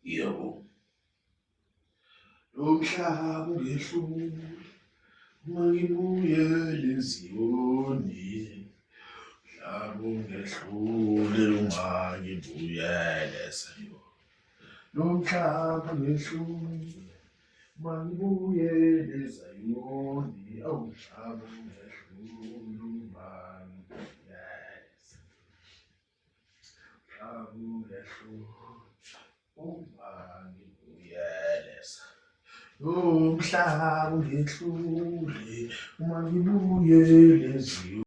Yo, umhlaba ungehluli, mangibuyele eZiyoni. Umhlaba ungehlule, ungangibuyele Sayoni. Lomhlaba ungehluli, mangibuyele eZiyoni. Umhlaba ungehlule, ungangibuyele Sayoni. Umhlaba ungehlule, umhlaba ungehlule, mangibuyele eZiyoni.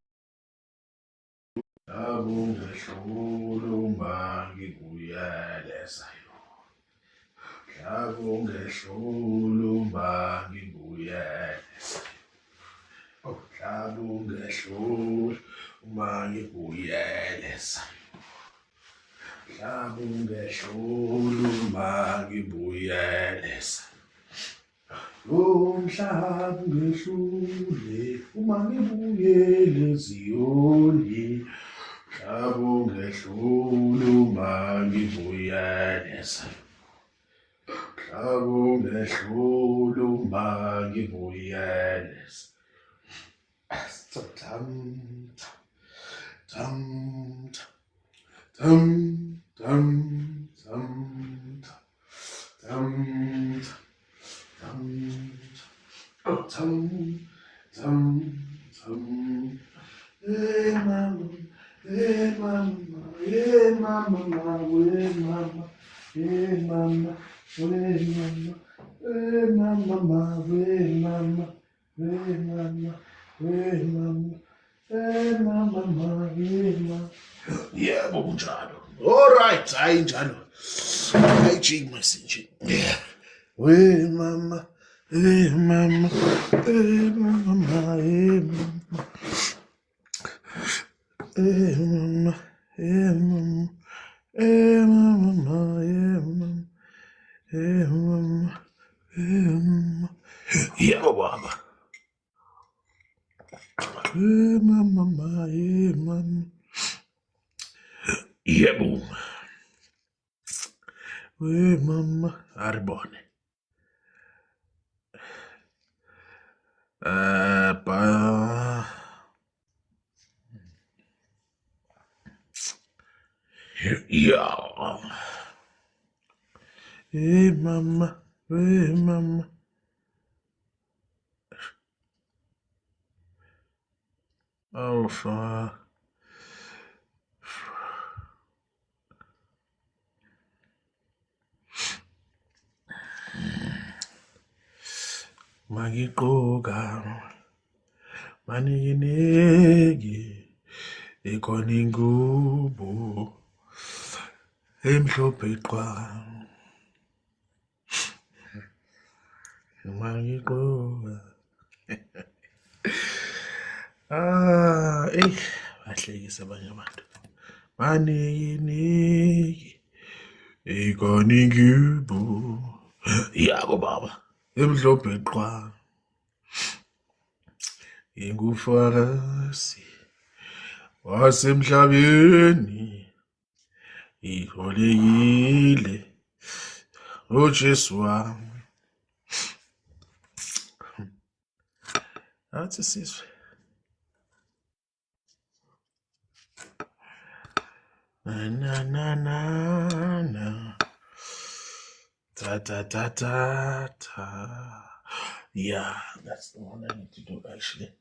Umhlaba ungehlule, mangibuyele Sayoni. Umhlaba ungehlule, mangibuyele Sayoni. Umhlaba ungehlule, mangibuyele Sayoni. Umhlaba ungehlule, mangibuyele Sayoni. Umhlaba ungehlule, mangibuyele eZiyoni. Umhlaba ungehlule, mangibuyele Sayoni. Umhlaba ungehlule, mangibuyele Sayoni. Tam tam tam tam tam tam tam tam tam. Hey mama, hey mama, hey mama, hey mama, hey mama, hey mama, hey mama, hey mama, hey mama, hey mama, hey mama, hey mama. Yebo kunjalo. All right, hayi njalo. Ayijiki manje. Yeah. Hey mama, hey mama, hey mama, hey mama. Hey mama, hey mama, hey mama, hey mama, hey mama, hey mama. Yebo baba. Hey mama, hey mama. Yebo. Hey mama, aribone. Ba. Yeah. Hey mama, hey mama. Oh fuck. Magigqoka manikineki ikhona ingubo emhlophe qwa. Magigqoka bahlekisa abanye abantu. Manikineki ikhona ingubo yako baba emhlophe qwa. Ingufakazi wasemhlabeni iholekile uJesu wami. Athi sizwe na na na na ta ta ta ta ta. Yeah, that's the one I need to do actually.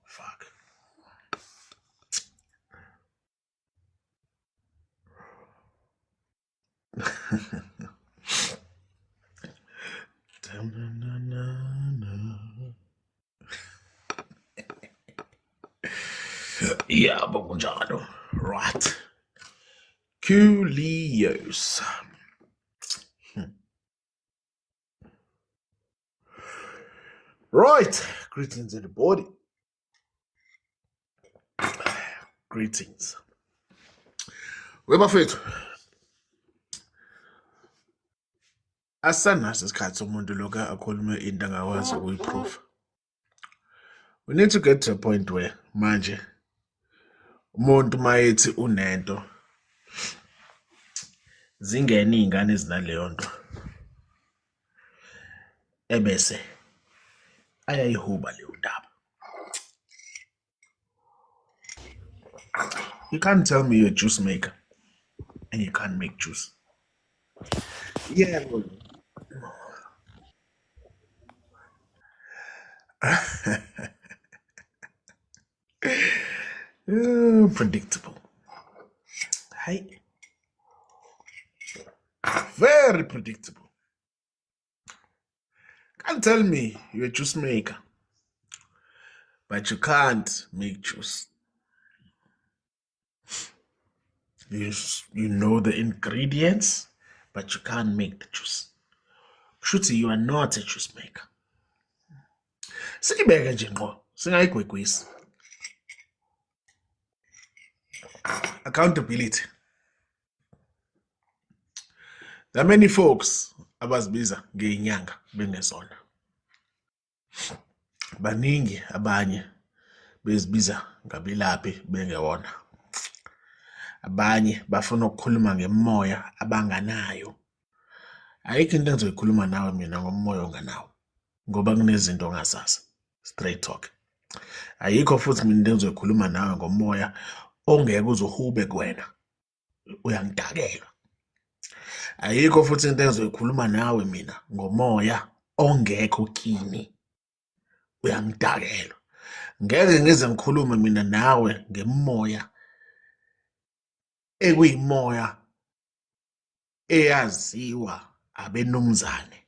Fuck. Yeah, but kunjalo. Right. Coolios. Right, Greetings everybody. Greetings. Webafethu. Asanaso isikhathi umuntu lokho akhulume into angakwazi ukuyiprove. We need to get to a point where manje umuntu mayethi unento zingene izingane ezinaleyo nto ebese ayayihuba leyo ndaba. You can't tell me you're a juice maker and you can't make juice. Yeah. Predictable. Hey. Very predictable. Can't tell me you're a juice maker, but you can't make juice. You know the ingredients, but you can't make the juice. Shuthi, you are not a juice maker. Siyibeke nje ngqo, singayigwegwisi. Accountability. There are many folks abazibiza ngeinyanga bengezona. Baningi abanye bezibiza ngabelaphi bengewona. Abanye bafuna ukukhuluma ngemoya abanganayo. Ayikho into engizoyikhuluma nawe mina ngomoya onganawo ngoba kunezinto ongazazi. Straight talk. Ayikho futhi mina into engizoyikhuluma nawe ngomoya ongeke uzohube kuwena. Uyangidakela. Ayikho futhi into engizoyikhuluma nawe mina ngomoya ongekho kini. Uyangidakela. Ngeke ngize ngikhulume mina nawe ngemoya ekuyimoya eyaziwa abenumzane,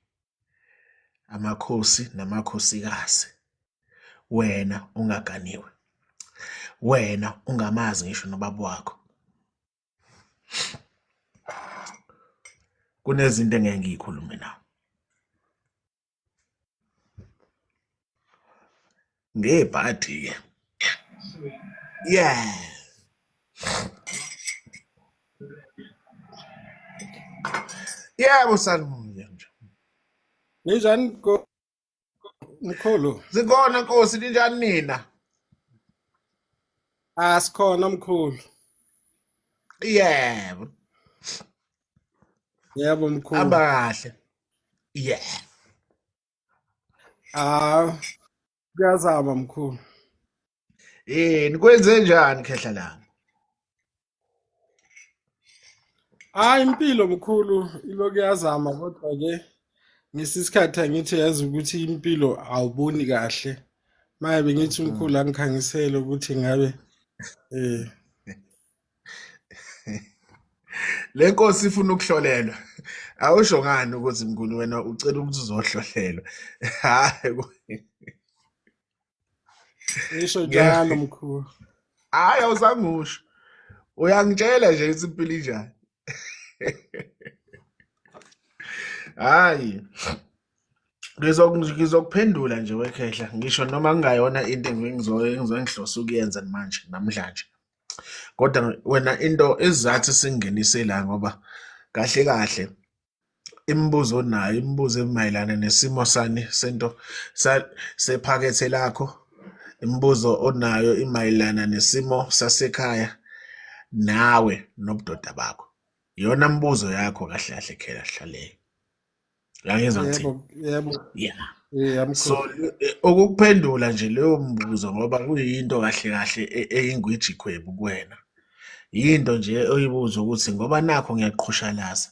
amakhosi namakhosikazi. Wena ungaganiwe. Wena ungamazi ngisho nobaba wakho. Kunezinto engeke ngiyikhulume nawe. Ngebhadi ke. Yeah. Yebo sanibonga nje. Ninjani mkhulu? Zikhona Nkosi, ninjani nina? Asikhona mkhulu. Yebo. Yebo mkhulu. Abakahle. Yeah. Kuyazama mkhulu. Nikwenze njani khehla langa? Impilo mkhulu iloku yazama kodwa ke ngesisikhathi angithi yazi ukuthi impilo awuboni kahle. Maye bengithi umkhulu angikhangisele ukuthi ngabe Le Nkosi ifuna ukuhlolelwa. Awusho ngani ukuthi mkhulu wena ucela ukuthi uzohlolelwa? Hayi. Ngisho njalo mkhulu. Hayi awuzangusho. Uyangitshela nje ukuthi impilo injani. Hayi. Ngizokuphendula nje wekhehla ngisho noma ngingayona into engizongihlosa ukuyenza manje namhlanje. Kodwa wena into ezathi singenise la ngoba kahle kahle imibuzo nayo imibuzo emayelana nesimo sani sento sephakethe lakho, imibuzo onayo imayelana nesimo sasekhaya nawe nobudoda bakho. Iyona mbuzo yakho kahle kahle khela hlaleyo. Yangizwa ngithini? Yebo. Yeah. So ukuphendula nje leyo mbuzo ngoba kuyinto kahle kahle eyingwiji khwebu kuwena. Yinto nje oyibuza ukuthi ngoba nakho ngiyaqhushalaza.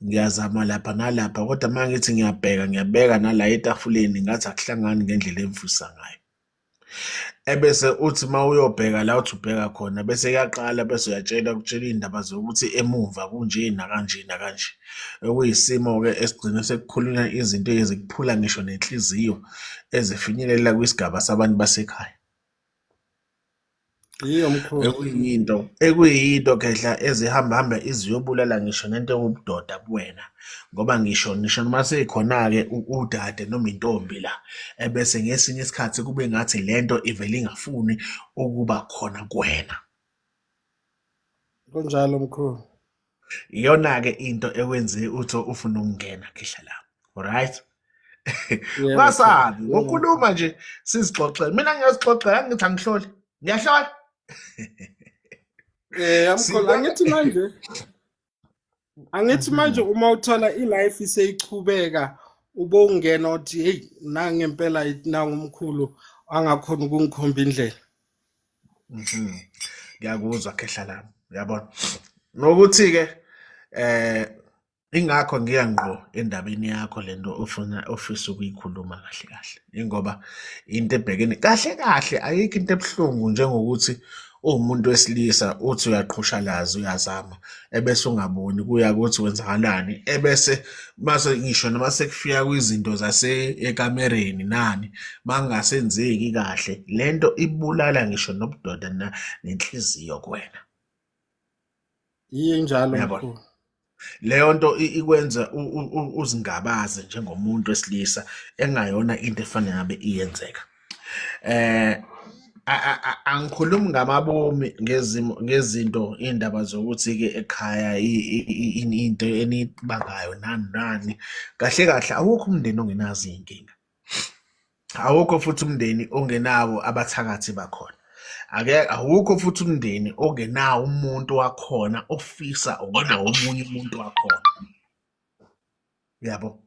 Ngiyazama lapha nalapha kodwa manje ngithi ngiyabeka nala etafuleni ngathi akuhlangani ngendlela emvusa ngayo. Ebese uthi mawuyobheka la uthi ubheka khona bese yaqala bese ukutshela indaba zokuthi emuva kunje nakanje nakanje. Okuyisimo ke esigcina sekukhulunywa izinto ezikuphula ngisho nenhliziyo ezifinyelela kwisigaba sabantu basekhaya. Yiyo mkhulu. ekuyinto khehla ezihamba iziyobulala ngisho nento yobudoda buwena. Ngoba ngisho noma sekhona-ke udade noma intombi la, ebese ngesinye isikhathi kube ngathi lento ivele ingafuni ukuba khona kuwena. Kunjalo mkhulu. Iyona-ke into ekwenze uthi ufuna ukungena khehla la. Alright? Yebo mkhulu. Ungasabi, ngokhuluma nje sizixoxele. Mina ngiyazixoxela, angithi angihloli. Ngiyahlola. Mkhulu, angithi manje uma uthola i-life iseyichubeka ube ungena uthi hey nangempela nangumkhulu angakhona ukungikhomba indlela. Ngiyakuzwa khehla lami, uyabona. Nokuthi-ke ingakho ngiya ngqo endabeni yakho lento ofisa ukuyikhuluma kahle kahle. Ingoba into ebhekene kahle kahle ayikho into ebuhlungu njengokuthi uwumuntu wesilisa uthi uyaqhushalaza uyazama ebese ungaboni kuya kuthi wenzakalani ebese mase ngisho noma sekufika kwizinto ekamereni nani mangasenzeki kahle lento ibulala ngisho nobudoda nenhliziyo kuwena. Yiyo njalo Uyabona? mkhulu. Leyo nto ikwenza uzingabaze njengomuntu wesilisa engayona into efanele ngabe iyenzeka. Angikhulumi ngamabomi ngezinto iy'ndaba zokuthi-ke ekhaya into enibangayo nani nani. Kahle kahle awukho umndeni ongenazo iy'nkinga. Awukho futhi umndeni ongenawo abathakathi bakhona. Awukho futhi umndeni ongenawo umuntu wakhona ofisa ukona omunye umuntu wakhona. Yabo?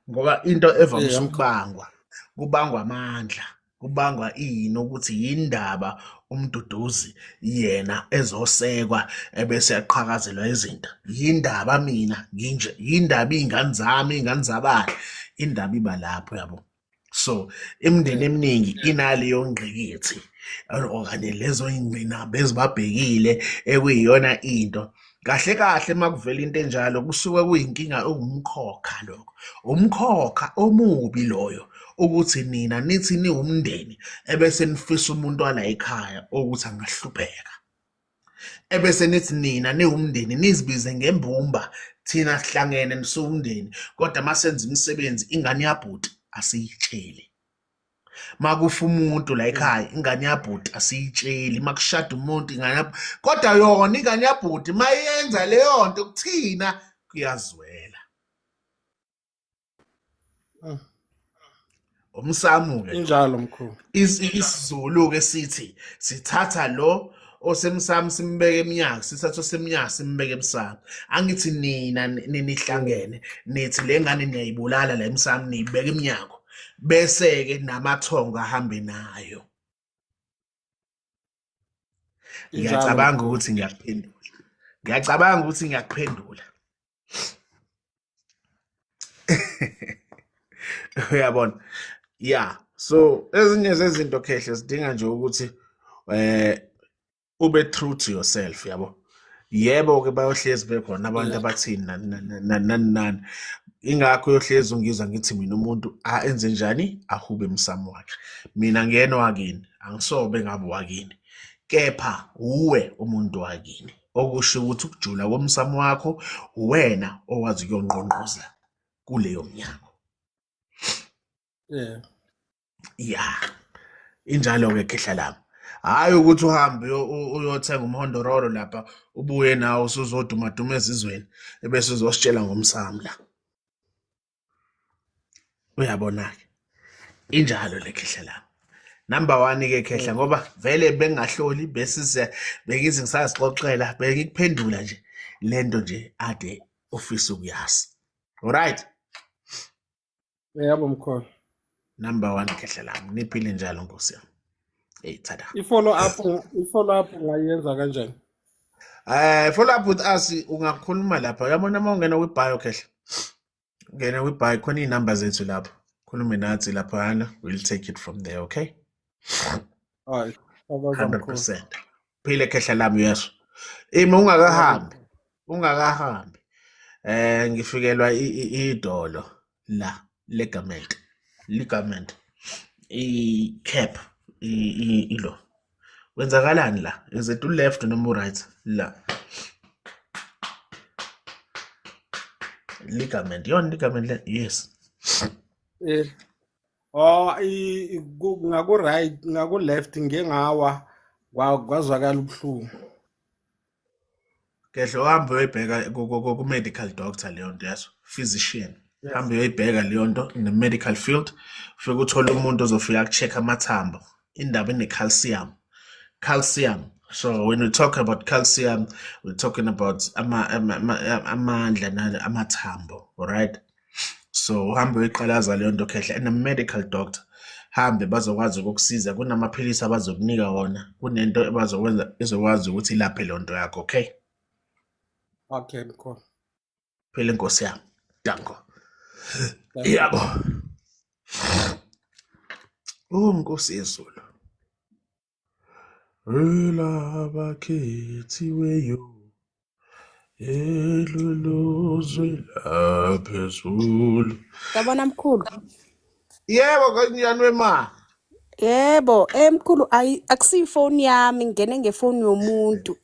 Ngoba into evamise kubangwa amandla. Kubangwa ukuthi yindaba umduduzi yena ezosekwa ebese yaqhakazelwa izinto. Yindaba mina nginje, yindaba iy'ngane zabani, indaba iba lapho yabo. So imindeni eminingi inaleyo ngqikithi okanye lezo y'ngqinamba ezibabhekile ekuyiyona into. Kahle kahle makuvela into enjalo kusuke kuyinkinga ewumkhokha lokho. Umkhokha omubi loyo. Ukuthi nina nithi niwumndeni ebese nifisa umuntu wala ekhaya ukuthi angahlupheka. Ebese nithi nina niwumndeni nizibize ngembumba thina sihlangene nisuwumndeni kodwa masenza imisebenzi ingane yabhuti asiyitsheli. Makufa umuntu la ekhaya ingane yabhuti asiyitsheli. Makushada umuntu ingane kodwa yona ingane yabhuti mayenza leyo nto kuthina kuyazwela. Umsamu-ke Injalo mkhulu. isiZulu-ke sithi sithatha lo osemsamo simbeke emnyango, sithatha osemnyango simbeke emsamo. Angithi nina nihlangene nithi le ngane niyayibulala la emsamo niyibeka emnyango bese-ke namathongo ahambe nayo. Ngiyacabanga ukuthi ngiyakuphendula. Uyabona? Yeah, so ezinye zezinto khehle zidinga nje ukuthi ube true to yourself, yabo. Yebo-ke bayohlezi bekhona abantu abathini nani. Ingakho uyohlezi ungizwa ngithi mina umuntu enze njani ahube emsamo wakhe. Mina ngiyena wakini, angisobe ngabe wakini. Kepha uwe umuntu wakini. Okusho ukuthi ukujula komsamo wakho uwena owazi ukuyonqonqoza kuleyo mnyango. Injalo-ke khehla lami. Hhayi ukuthi uhambe uyothenga umhondororo lapha ubuye nawo usuzoduma ezizweni ebese uzositshela ngomsamla. Uyabona-ke injalo le khehla lami. Number 1-ke khehla ngoba vele bengingahloli bengithi ngisazixoxela bengikuphendula nje lento nje ade ufisa ukuyazi. Alright? Yebo mkhulu. Number 1 khehla lami niphile njalo Nkosi yami. Hey tada. I-follow up ungayenza kanjani? Follow up with us ungakhuluma lapha. Uyabona uma ungena kwi-bio khehla. Ungena kwi-bio khona iy'namba zethu lapho. Khulume nathi laphana. We'll take it from there, okay? Hayi. 100%. Phile khehla lami yeso. Ima ungakahambi. Ngifikelwa idolo la ligament. I-cap ilo Kwenzakalani la? Is it left noma right? La. Ligament. Yona ligament le? Yes. Eh. Oh, ngaku-right, ngaku-left ngike ngawa kwazwakala ubuhlungu. Kehle uhambe uyibheka ku-medical doctor leyo nto yazo, physician. Yes. Hambe uyoyibheka leyo nto in the medical field. Ufike uthole umuntu ozofika aku-check amathambo. Indaba ine-calcium. Calcium. So when we talk about calcium, we're talking about amandla amathambo, alright? So uhambe uyiqalaza leyo nto kehle and a medical doctor. Hambe bazokwazi ukukusiza, kunamaphilisi abazokunika wona, kunento ebazokwenza ezokwazi ukuthi ilaphe leyo nto yakho, okay? Okay, mkhulu. Phela inkosi yami. Danko. Thank you. Yabo. Nkosi yezulu. Elabakhethiweyo eluluzwe laphezulu. Yabona mkhulu. Yebo kanjani wema? Yebo, mkhulu akusifoni yami ngene ngefoni yomuntu.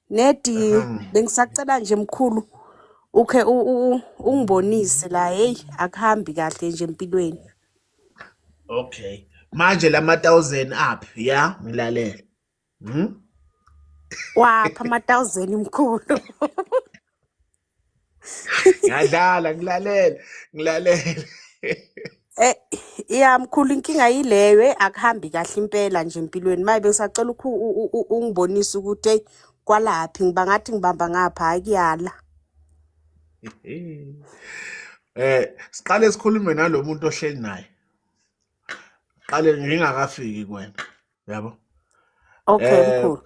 Nedi bengisacela nje mkhulu ukhe ungibonise la akuhambi kahle nje empilweni. Okay. Manje lama 1000 up, ya? Ngilalela. Wapha ama-1000 mkhulu. Ngiyadlala ngilalela. Ya mkhulu inkinga yileyo akuhambi kahle impela nje empilweni. Maye bengisacela ungibonise ukuthi kwalaphi ngathi ngibamba ngapha akuyala. Siqale sikhulume nalomuntu ohleli naye. Qale ngingakafiki kuwena, yabo? Okay mkhulu.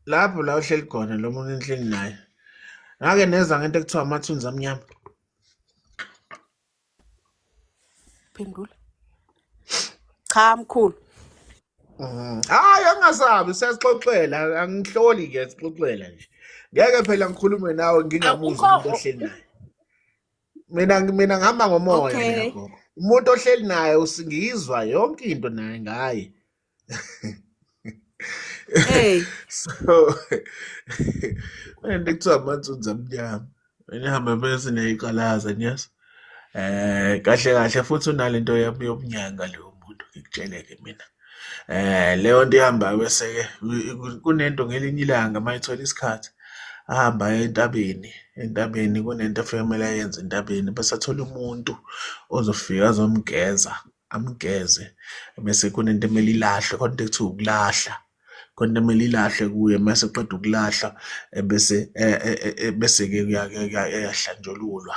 Lapho la ohleli khona lo muntu enhleli naye. Ngake neza ngento ekuthiwa amathunzi amnyama. Phendula. Cha mkhulu. Hayi angasabi siyasixoxela angihloli ke sixoxela nje. Ngeke phela ngikhulume nawe ngingamuzwa umuntu ohleli naye. Mina ngihamba ngomoya mina gogo. Umuntu ohleli naye usingizwa yonke into naye ngaye. Hey. So wena kuthiwa amathunzi amnyama. Wena hamba bese neyiqalaza nyasa. Kahle futhi unalento yami yobunyanga leyo muntu ngikutsheleke mina. Leyo nto ihamba bese ke kunento ngelinye ilanga mayithola isikhathi ahamba entabeni kunento efemele ayenze entabeni bese athola umuntu ozofika azomgeza amgeze bese kunento emeli ilahle konke ekuthiwa ukulahla konke emeli ilahle kuye mase eqeda ukulahla bese ke uyahlanjululwa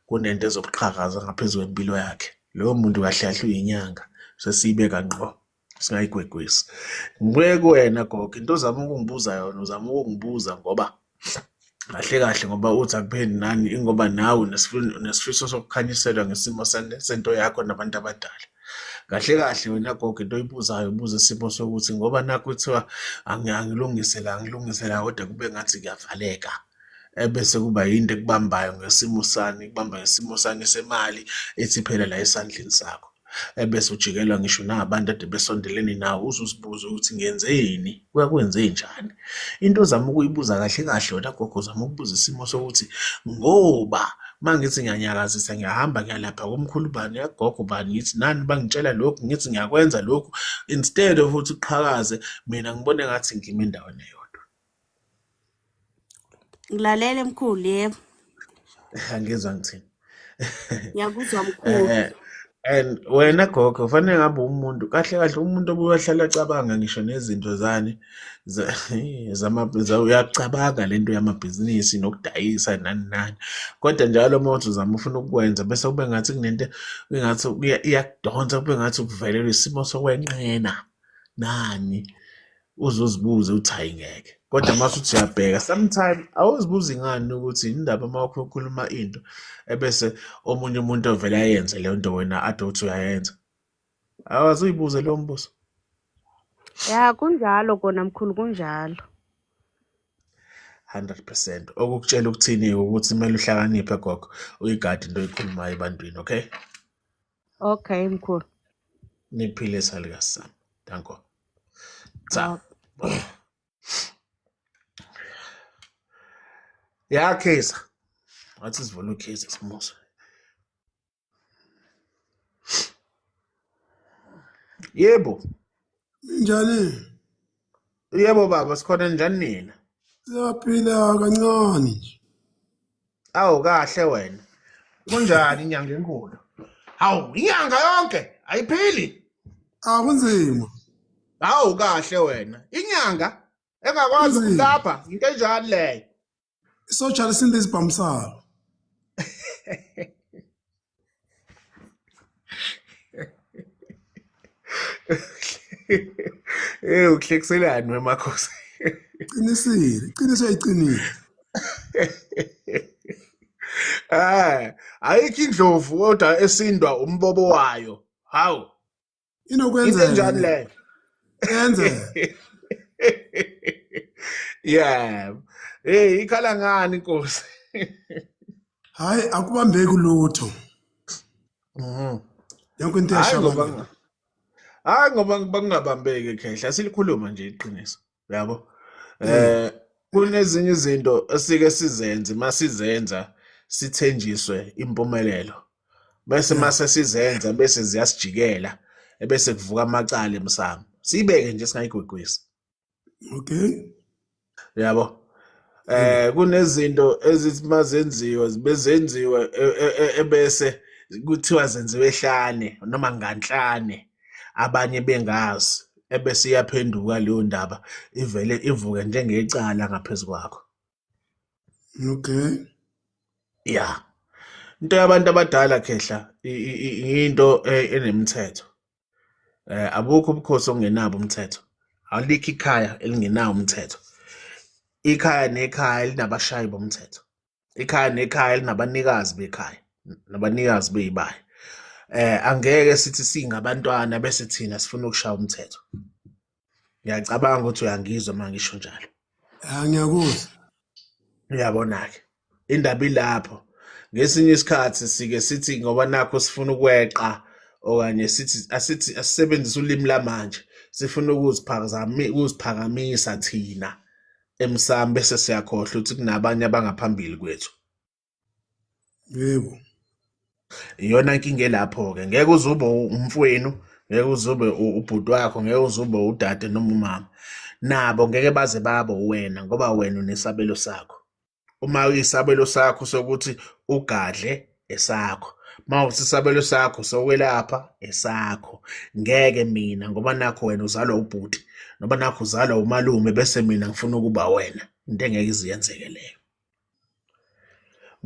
kunento ezobuqhakaza ngaphezulu kwempilo yakhe lowo muntu kahle kahle uyinyanga sesiyibeka ngqo singayigwegwisi. Ngibuye kuwena gogo into ozama ukungibuza yona uzama ukungibuza ngoba kahle ngoba uthi akuphendi nani ingoba nawe nesifiso sokukhanyiselwa ngesimo sento yakho nabantu abadala. Kahle wena gogo into oyibuzayo ubuza isimo sokuthi ngoba nakho kuthiwa angilungisela kodwa kube ngathi kuyavaleka. Bese kuba yinto ekubambayo ngesimo sani kubamba ngesimo sani semali ethi phela la esandleni sakho. Bese ujikelwa ngisho nabantu ade besondelene nawe uzusibuza ukuthi ngenzeni kwenze njani. Into ozama ukuyibuza kahle wena gogo uzama ukubuza isimo sokuthi ngoba mangithi ngiyanyakazisa ngiyahamba ngiyalapha komkhulu bani yagogo bani ngithi nani bangitshela lokhu ngithi ngiyakwenza lokhu instead of ukuthi uqhakaze mina ngibone ngathi ngime endaweni eyodwa. Ngilalele mkhulu yebo. Angizwa ngithini. Ngiyakuzwa mkhulu. And wena gogo kufanele ngabe umuntu kahle umuntu obuyahlala acabanga ngisho nezinto zani uyacabanga lento yamabhizinisi nokudayisa nani kodwa njalo mawuthi uzama ufuna ukwenza bese kube ngathi kunento engathi iyakudonsa kube ngathi ukuvelelwa isimo sokwenqena nani uzozibuza uthi hayi ngeke kodwa mase uthi uyabheka sometime awuzibuzi ngani ukuthi indaba mawukho ukhuluma into ebese omunye umuntu ovela ayenze leyo nto wena ade uthi uyayenza awazuyibuze lo mbuzo. Ya kunjalo kona mkhulu kunjalo. 100% okukutshela ukuthini ukuthi kumele uhlakaniphe gogo uyigadi into oyikhulumayo ebantwini, okay? Okay mkhulu. Niphile salika sami. Danko. Cha. Ya Kaizer. Wathi sivula uKaizer simusa. Yebo. Njani? Yebo baba sikhona njani nina? Siyaphila kancane nje. Awu kahle wena. Kunjani inyanga enkulu? Hawu inyanga yonke ayiphili. Akunzima. Hawu kahle wena. Inyanga engakwazi Kunzima. ukulapha into enjani leyo? Isotsha lisinda izibhamisalo. Ukhlekselani wemakhosi. Qinisile, iqiniso yayiqinile. Ayikho indlovu kodwa esindwa umbobo wayo. Hawu. Into Inokwenzeka. enjani leyo? Yenze. Yeah. Ikhala ngani Nkosi? Hayi akubambeki lutho. Mhm. Yonke into Hayi ngoba eshabalala. hayi ngoba bangabambeki khehla silikhuluma nje iqiniso. Yabo. Kunezinye izinto esike sizenze masizenza sithenjiswe impumelelo. Bese mase sizenza bese ziyasijikela ebese kuvuka amacala emsamo. Sibeke nje singayigwegwisi. Okay. Yabo. Kunezinto ezithi mazenziwe bezenziwe ebese kuthiwa zenziwe ehlane noma nganhlane abanye bengazi ebese iyaphenduka leyo ndaba ivele ivuke njengecala ngaphezulu kwakho. Okay. Yeah. Into yabantu abadala khehla into enemithetho. Abukho ubukhosi ongenabo umthetho. Alikho ikhaya elingenawo umthetho. Ikhaya nekhaya linabashayi bomthetho. Ikhaya nekhaya linabanikazi bekhaya, nabanikazi beyibaya. Angeke sithi singabantwana bese thina sifuna ukushaya umthetho. Ngiyacabanga ukuthi uyangizwa mangisho njalo. Ngiyakuzwa. Uyabona ke. Indaba ilapho. Ngesinye isikhathi sike sithi ngoba nakho sifuna ukweqa okanye sithi asisebenzise ulimi lamanje sifuna ukuziphakamisa thina emsamo bese siyakhohlwa ukuthi kunabanye abangaphambili kwethu. Yebo. Iyona inkinga lapho ke ngeke uzube umfowenu, ngeke uzube ubhuti wakho, ngeke uzube udade noma umama. Nabo ngeke baze babo wena ngoba wena unesabelo sakho. Uma uyisabelo sakho sokuthi ugadle esakho. Mawuthi isabelo sakho sokwelapha esakho. Ngeke mina ngoba nakho wena uzalwa ubhuti noba nakho uzalwa umalume bese mina ngifuna ukuba wena. Into engeke iziyenzeke leyo.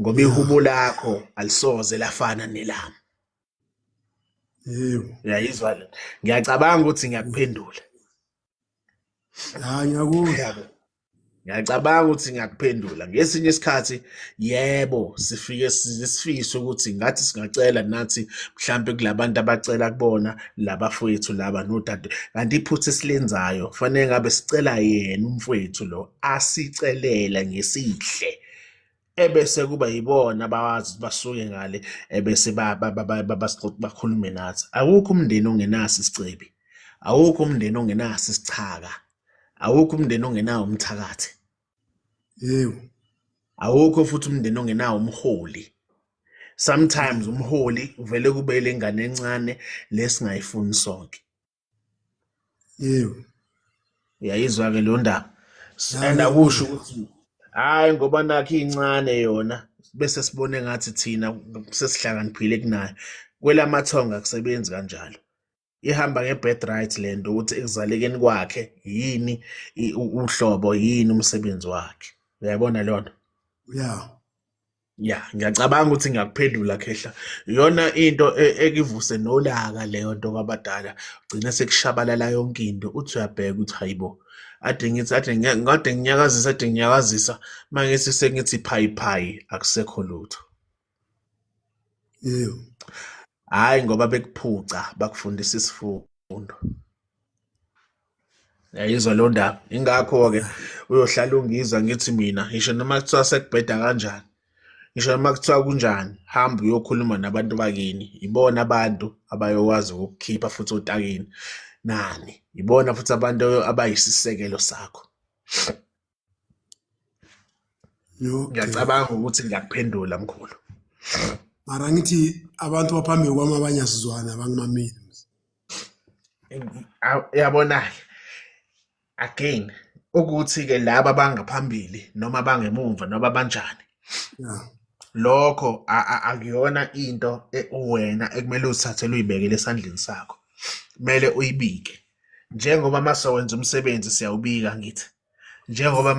Ngoba ihubo lakho alisoze lafana nelami. Yebo. Uyayizwa le? Ngiyacabanga ukuthi ngiyakuphendula. Ngiyakuzwa. Ngiyacabanga ukuthi ngiyakuphendula. Ngesinye isikhathi yebo sifike sifise ukuthi ngathi singacela nathi mhlambe kulabantu abacela kubona labafowethu laba nodade. Kanti iphutha esilenzayo fanele ngabe sicela yena umfowethu lo asicelela ngesihle. Ebese kuba yibona abawazi basuke ngale ebese bakhulume nathi. Awukho umndeni ongenaso isicebi. Awukho umndeni ongenaso isichaka. Awukho umndeni ongenawo umthakathi. Yebo. Awukho futhi umndeni ongenawo umholi. Sometimes umholi uvele kube lengane encane lesingayifuni sonke. Yebo. Uyayizwa ke lo ndaba. And akusho ukuthi hayi ngoba nakho incane yona bese sibone ngathi thina sesihlakaniphile kunayo. Kwelamathonga akusebenzi kanjalo. Ihamba ngebirthright lento ukuthi ekuzalekeni kwakhe yini uhlobo yini umsebenzi wakhe. Uyayibona lona? Yeah. Yeah, ngiyacabanga ukuthi ngiyakuphendula khehla. Iyona into ekivuse nolaka leyo nto kwabadala. Ugcina sekushabalala yonke into uthi uyabheka ukuthi hayibo. Ade nginyakazisa manje sengithi phayi akusekho lutho. Yebo. Hayi ngoba bekuphuca bakufundisa isifundo. Yayizwa lo ndaba. Ingakho ke uyohlala ungizwa ngithi mina ngisho noma kuthiwa sekubheda kanjani. Ngisho noma kuthiwa kunjani hamba uyokhuluma nabantu bakini. Ibona abantu abayokwazi ukukhipha futhi otakini. nani ibona futhi abantu abayisisekelo sakho. Okay. Ngiyacabanga ukuthi ngiyakuphendula mkhulu. Mara ngithi abantu baphambi kwami abanyasizwana abangimameli. Yabona again ukuthi ke laba abangaphambili noma bangemuva noma banjani Yeah. lokho akuyona into wena ekumele uzithathele uyibekele esandleni sakho. Kumele uyibike. Njengoba masowenza umsebenzi siyawubika ngithi. Njengoba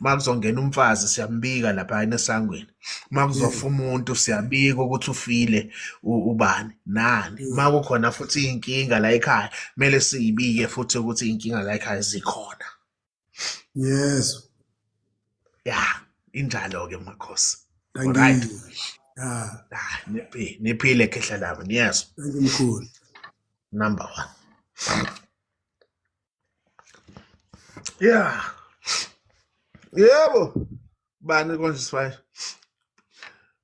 makuzongena umfazi siyambika lapha esangweni. Makuzofa umuntu siyabika ukuthi ufile ubani nani. Makukhona futhi inkinga la ekhaya kumele siyibike futhi ukuthi inkinga la ekhaya zikhona. Yes. Yeah, injalo ke makhosi. Thank Alright. you. Yeah. Niphile khehla lami. Yes. Thank you mkhulu. Number 1. Yeah. Yebo. Bani konje sifayo?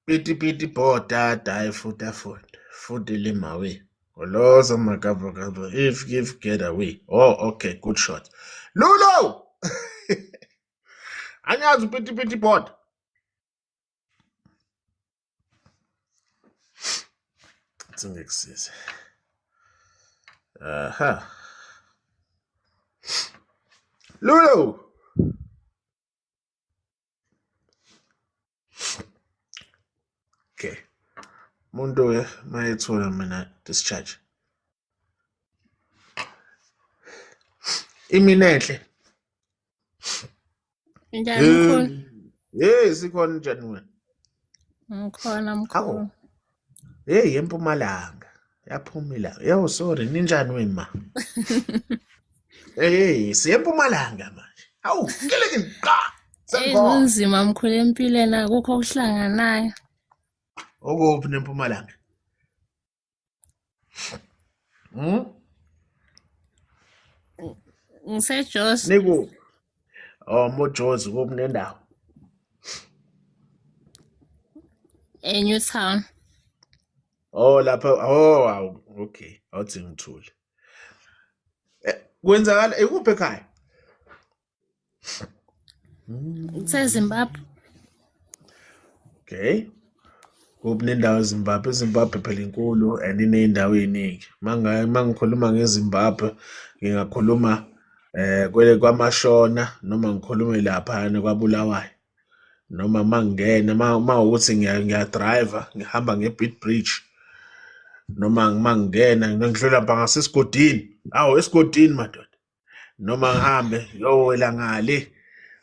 Piti bota dai futa futhi lima we. Oloza magaba if give get away. Oh okay, good shot. Lulo. Anyazi piti bota. Singekusiza. Aha. Lulo. Okay. Muntu mayethola mina discharge. Iminenhle. Njani mkhulu? Hey, sikhona njani wena? Ngikhona mkhulu. Hey, eMpumalanga. Yaphumila. Yo, sorry, ninjani wena? Hey, siyeMpumalanga manje. Hawu, keleke qa. Kunzima mkhulu empilweni akukho okuhlanganayo. Okuphi neMpumalanga? Ngisejosi. Niku. Oh, moJozi kuphi nendawo? eNewtown. Oh, lapha. Oh, okay. Awuthi ngithule. Kwenzakala ikuphi ekhaya? SeZimbabwe. Okay. Kuphi nendawo eZimbabwe? eZimbabwe phela inkulu and iney'ndawo ey'ningi. Mangikhuluma ngeZimbabwe ngingakhuluma kwaMashona noma ngikhulume laphana kwaBulawayo. Noma mangingena mawukuthi ngiya-driver ngihamba nge-Beitbridge noma mangingena ngidlula lapha ngasesigodini. Awu esigodini madoda. Noma ngihambe ngiyowela ngale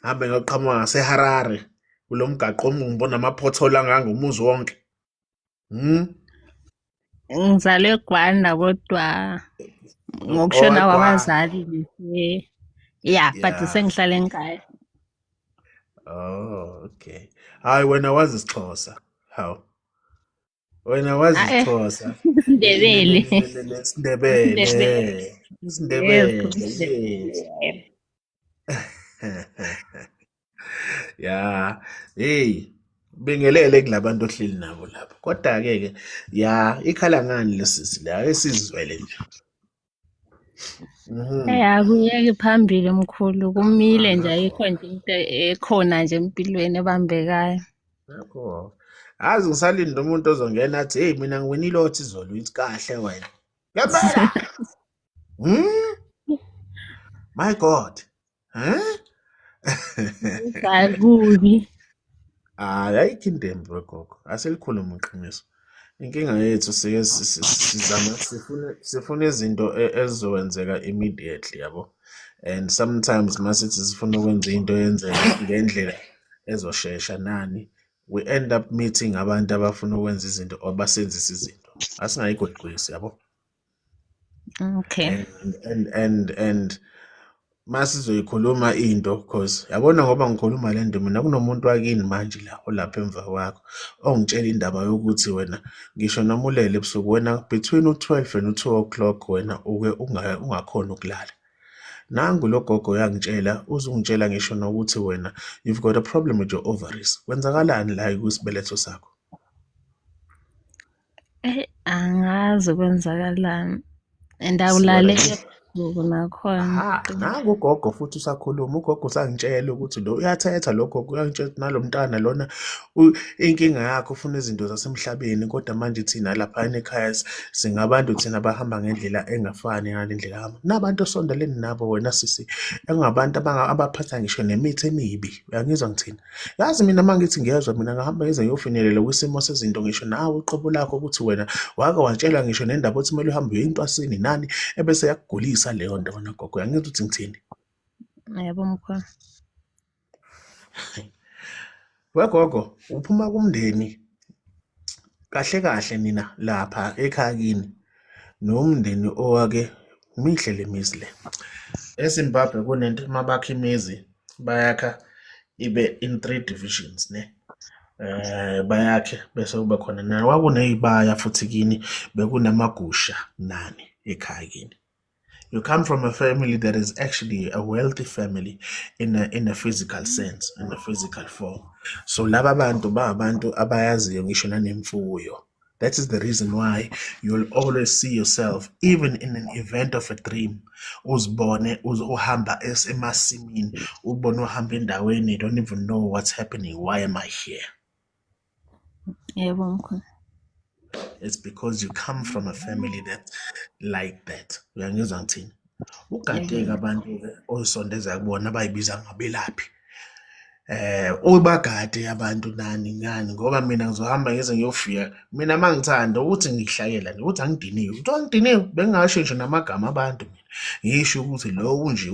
hambe ngiyoqhamuka ngaseHarare kulo mgaqo ngibona ama-pothole angangumuzi wonke. Ngizalwe eGwanda kodwa ngokushona kwabazali yeah, but sengihlala enkaya. Oh, okay. Hayi wena wazi isiXhosa. Hawu. Wena wazi isiXhosa. Ndebele. Isindebele. Yeah. Hey, bingelele kulabantu ohleli nabo lapha. Kodwa ke ya ikhala ngani lesisi la esizwele nje. Akuyeki phambili mkhulu kumile nje ayikho nje into ekhona nje empilweni ebambekayo. Yakho. Azi ngisalinda umuntu ozongena athi hey mina ngiwinile othi izolo ithi kahle wena. Ngempela. My God. Akubi. Ayikho indembe wegogo. Aselikhuluma iqiniso. Inkinga yethu sike sizama sifuna izinto ezizokwenzeka immediately yabo. And sometimes masithi sifuna ukwenza into yenzeka ngendlela ezoshesha nani. We end up meeting abantu abafuna ukwenza izinto abasenzisa izinto. Asingayigwegwisi yabo. Okay. And masizoyikhuluma into because yabona ngoba ngikhuluma le nto mina kunomuntu wakini manje la olapha emva kwakho ongitshela indaba yokuthi wena ngisho noma ulele ebusuku wena between u12 and u2 o'clock wena uke ungakhona ukulala. Nangu lo gogo yangitshela uzungitshela ngisho nokuthi wena you've got a problem with your ovaries. Kwenzakalani la kuyisibeletho sakho? Angazi kwenzakalani. And awulale nakhona. Nangu ugogo futhi usakhuluma, ugogo usangitshela ukuthi lo uyathetha lo gogo, uyangitshela ukuthi nalo mntana lona inkinga yakhe ufuna izinto zasemhlabeni, kodwa manje thina laphana ekhaya singabantu thina abahamba ngendlela engafani ngale ndlela yami. Nabantu osondelene nabo wena sisi, engabantu abaphatha ngisho nemithi emibi, uyangizwa ngithini? Yazi mina uma ngithi ngiyezwa mina ngahamba ngize ngiyofinyelela kwisimo sezinto ngisho nawe uqobo lakho ukuthi wena wake watshela ngisho nendaba ukuthi kumele uhambe uye entwasini nani ebese yakugulisa leyo nto wena gogo, uyangizwa ukuthi ngithini? Yebo mkhulu. Wegogo, uphuma kumndeni kahle kahle nina lapha ekhaya kini nomndeni owake mihle le mizi le. eZimbabwe kunento mabakha imizi bayakha ibe in 3 divisions ne. Bayakhe bese kube khona nani kwakuney'baya futhi kini bekunamagusha nani ekhaya kini. You come from a family that is actually a wealthy family in a physical sense, in a physical form. So laba bantu abantu abayaziyo ngisho nanemfuyo. That is the reason why you'll always see yourself, even in an event of a dream, uzibone uhamba emasimini, ubone uhamba endaweni, you don't even know what's happening. Why am I here? Yebo mkhulu. It's because you come from a family that's like that. Uyangizwa ngithini? Ugadeke abantu-ke oyisondeza kubona abayibiza ngabelaphi. Ubagade abantu nani ngoba mina ngizohamba ngize ngiyofika. Mina mangithanda ukuthi ngikuhlayela nje ukuthi angidiniwe. Ukuthi angidiniwe bengingasho nje namagama abantu mina. Ngisho ukuthi lo unje.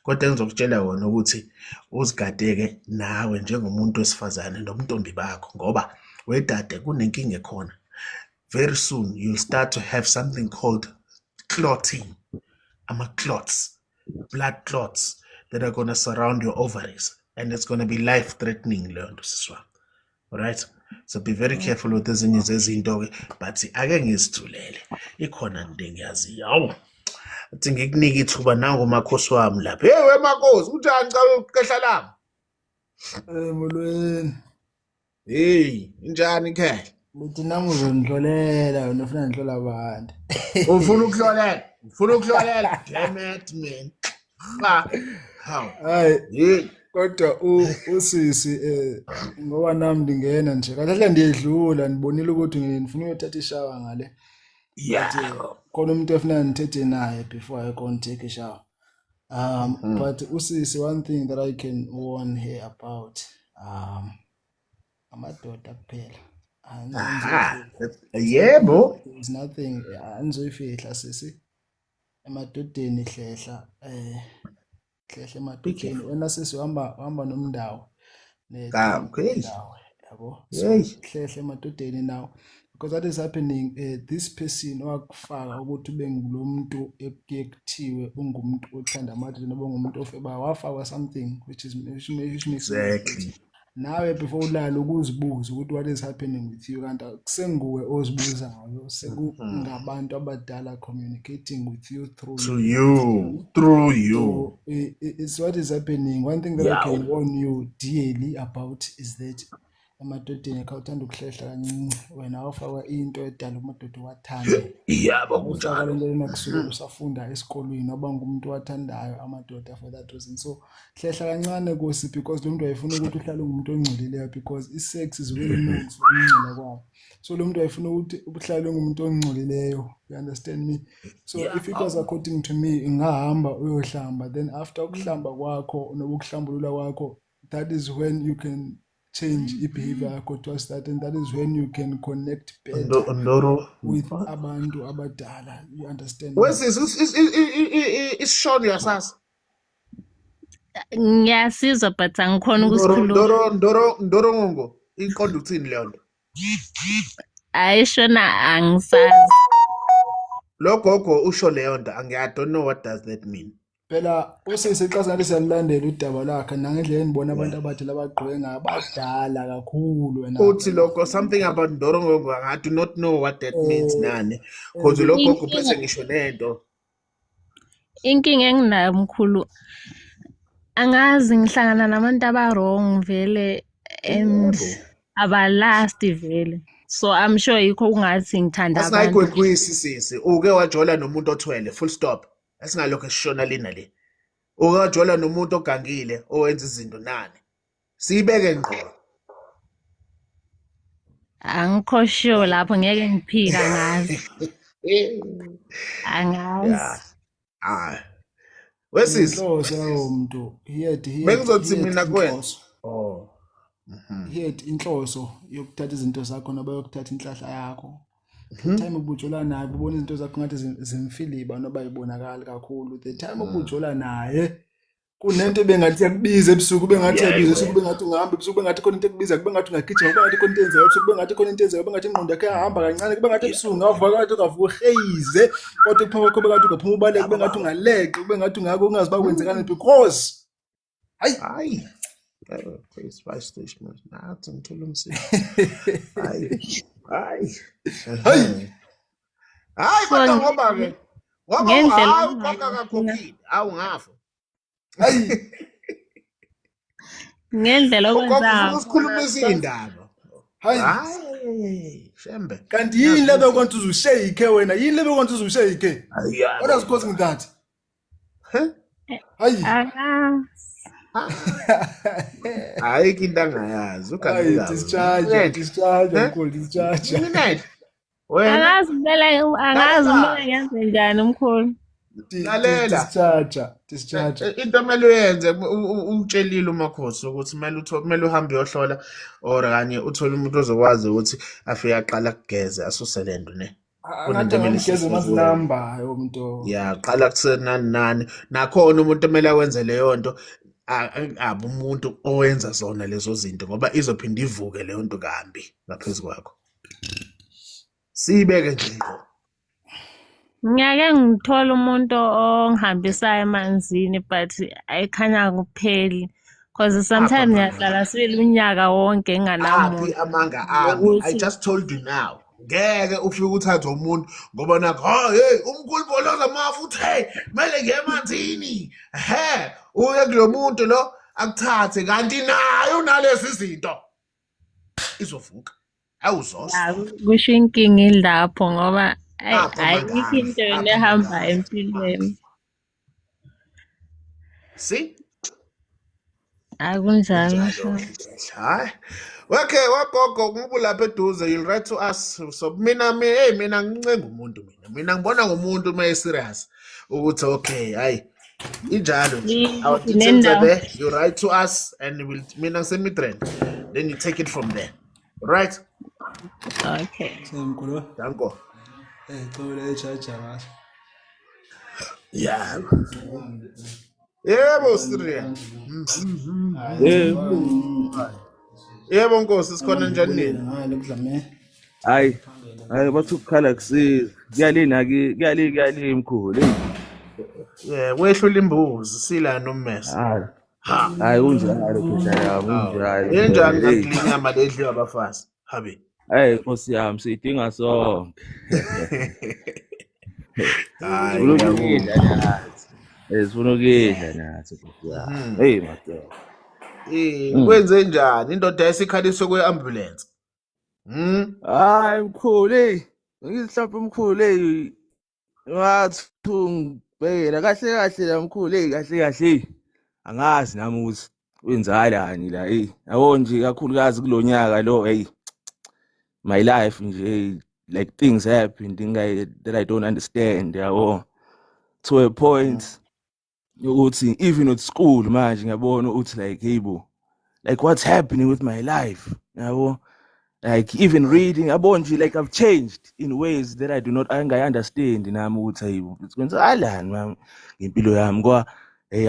Kodwa ngizokutshela wona ukuthi uzigadeke nawe njengomuntu wesifazane nomntombi bakho ngoba wedade kunenkinga ekhona. Very soon you'll start to have something called clotting. Clots, blood clots that are going to surround your ovaries, and it's going to be life-threatening, leyo nto sisi wami. Alright? So be very careful with ezinye zezinto-ke, but ake ngizithulele. Ikhona into engiyaziyo. Hawu, athi ngikunika ithuba nangu umakhosi wami lapha. Hey wemakhosi, unjani cha uqehla lami? Molweni. Hey, injani ikhaya? Lithi nami uzondihlolela wena ufuna ngihlola abantu. Ufuna ukuhlolela. Damn it man. How? Hayi, kodwa usisi ngoba nami ndingena nje. Kahle ndiyedlula ndibonile ukuthi ngifuna uyothatha ishawa ngale. Yeah. Khona umuntu efuna ngithethe naye before I go and take a shower. But usisi, one thing that I can warn her about, amadoda kuphela. Yebo. There's nothing anizoyifihla sisi. Emadodeni hlehla emadodeni wena sisi uhamba nomndawo Okay. yabo. Hey. Hlehla emadodeni now because that is happening. This person wakufaka ukuthi ube ngulo muntu ekuthiwe ungumuntu othanda amadoda noba ngumuntu ofeba wafakwa something which makes Exactly. nawe before ulala ukuzibuza ukuthi what is happening with you, kanti kusenguwe ozibuzayo, sekungabantu abadala communicating with you through you. So it's what is happening. One thing that I can warn you dearly about is that amadodeni khawuthanda ukuhlehla kancinci wena awufakwa into edala amadoda wathande. Yabo Ufaka kunjalo. lento lena kusukela usafunda esikolweni waba ngumuntu wathandayo amadoda for that reason. So hlehla kancane Nkosi, because lo muntu ayefuna ukuthi uhlale ngumuntu ongcolileyo because isex is very known for ukungcola kwabo. So lo muntu ayefuna ukuthi uhlale ngumuntu ongcolileyo. You understand me? So if it was according to me, ngahamba uyohlamba, then after ukuhlamba kwakho nokuhlambulula kwakho, that is when you can change behavior yakho towards that, and that is when you can connect better Ndoro. with abantu abadala. You understand? Isishoni yasasa. Ngiyasizwa but angikhona ukusikhuluma. Ndoro ngongo. Iqonda uthini leyo nto? Ayishona angisazi. Lo gogo usho leyo nto. I don't know what does that mean. Phela usisi xa singathi siyalilandela udaba lakhe nangendlela enibona abantu abadala abagqoke ngabadala kakhulu wena. Uthi lokho something about Ndoro ngongo. I do not know what that means nani. Because lo gogo bese ngisho lento. Inkinga enginayo mkhulu, angazi ngihlangana nabantu aba-wrong vele and abalasti vele. So I'm sure yikho kungathi ngithanda abantu. Asingayigwegwisi sisi. Uke wajola nomuntu othwele, full stop. Asingalokho sishona lina le. Uke wajola nomuntu ogangile owenza izinto nani. Siyibeke ngqo. Angikho sure lapho ngeke ngiphika ngazi. Angazi. Yeah. Wesisi. Inhloso yawo muntu. Bengizothi mina kuwena. Oh. He had inhloso yokuthatha izinto zakho nabayokuthatha inhlahla yakho. The time ubujola naye ubona izinto zakho ngathi zimfiliba noba ibonakala kakhulu. The time ubujola naye kunento bengathi yakubiza ebusuku bengathi yabiza ebusuku bengathi ungahamba ebusuku bengathi khona into ekubiza kube ngathi ungagijima kube ngathi khona into enzayo ebusuku bengathi khona into enzayo bengathi ingqondo yakhe yahamba kancane kube ngathi ebusuku ngavuka ngathi ungavuka uheyize kodwa kuphuma kube ngathi ungaphuma ubaleke kube ngathi ungaleqe kube ngathi ungake ungazi bakwenzekani because Hayi. Space station nathi ngithola umsebenzi. Hayi. Hayi kodwa ngoba ke ngendlela ukhokha kakhokhile awungafa. hayi ngendlela Ukhokha okwenzayo. usikhulumisa indaba. hayi Hayi shembe. kanti yini lebe kwantu uzushake wena yini lebe kwantu uzushake what is causing that hayi Angazi. Hayi ke into angayazi hayi discharge mkhulu discharge Minute. Wena Angazi kumele ngenze njani umkhulu. lalela. discharge Into emele uyenze utshelile umakhosi ukuthi kumele uhambe uyohlola or kanye uthole umuntu ozokwazi ukuthi afike aqala kugeze asuse lento ne. ngathi ngigeze mazinamba yomuntu Ya qala kusenani nani nakhona umuntu emele awenze leyo nto abu umuntu owenza zona lezo zinto ngoba izophinda ivuke leyo nto kambi ngaphezulu kwakho. Sibeke nje. Ngiyake ngithola umuntu ongihambisayo emanzini but ayikhanya kupheli because sometimes ngiyahlala sibili unyaka wonke nginganamuntu. Aphi amanga ami. I just told you now. Ngeke ufike uthathe umuntu ngoba nakho hey umkhulu boloza mafu uthi hey kumele ngiye emanzini. Uye kulo muntu lo akuthathe kanti nayo nalezi izinto izovuka. Awuzosa. Kusho inkinga ilapho ngoba ayikho into ehamba empilweni. See? Akunjalo. Hayi. Okay, wagogo ngubu lapha eduze you'll write to us. So mina ngincenga umuntu mina ngibona ngomuntu uma serious ukuthi okay hayi injalo our details are there. You write to us and mina ngisemi trend then you take it from there. Right? Okay. mkhulu Danko. cela echarger ngathi Yeah. Yebo Siriya. Yebo Nkosi sikhona njani nini? hayi kudlame Hayi bathi ukukhala kusiza kuyali mkhulu Wehlula imbuzi sila nommese. hayi unjalo phela yami unjalo Enjani ngakule nyama ledliwa abafazi? Habi. hayi Nkosi yami sidinga sonke Hayi. ukudla nathi sifuna ukudla nathi Nkosi yami hey madoda Kwenze njani indoda yesikhaliswe kweambulance? hayi mkhulu ngizihlampa mkhulu ngathi ungibhekela kahle la mkhulu kahle angazi nami ukuthi wenzakalani la yabo nje kakhulukazi kulonyaka lo my life nje like things happen that I don't understand yabo to a point ukuthi even at school manje ngiyabona ukuthi like hey like what's happening with my life yabo like even reading yabo nje like I've changed in ways that I do not understand nami ukuthi hey kwenzakalani mama ngempilo yami kwa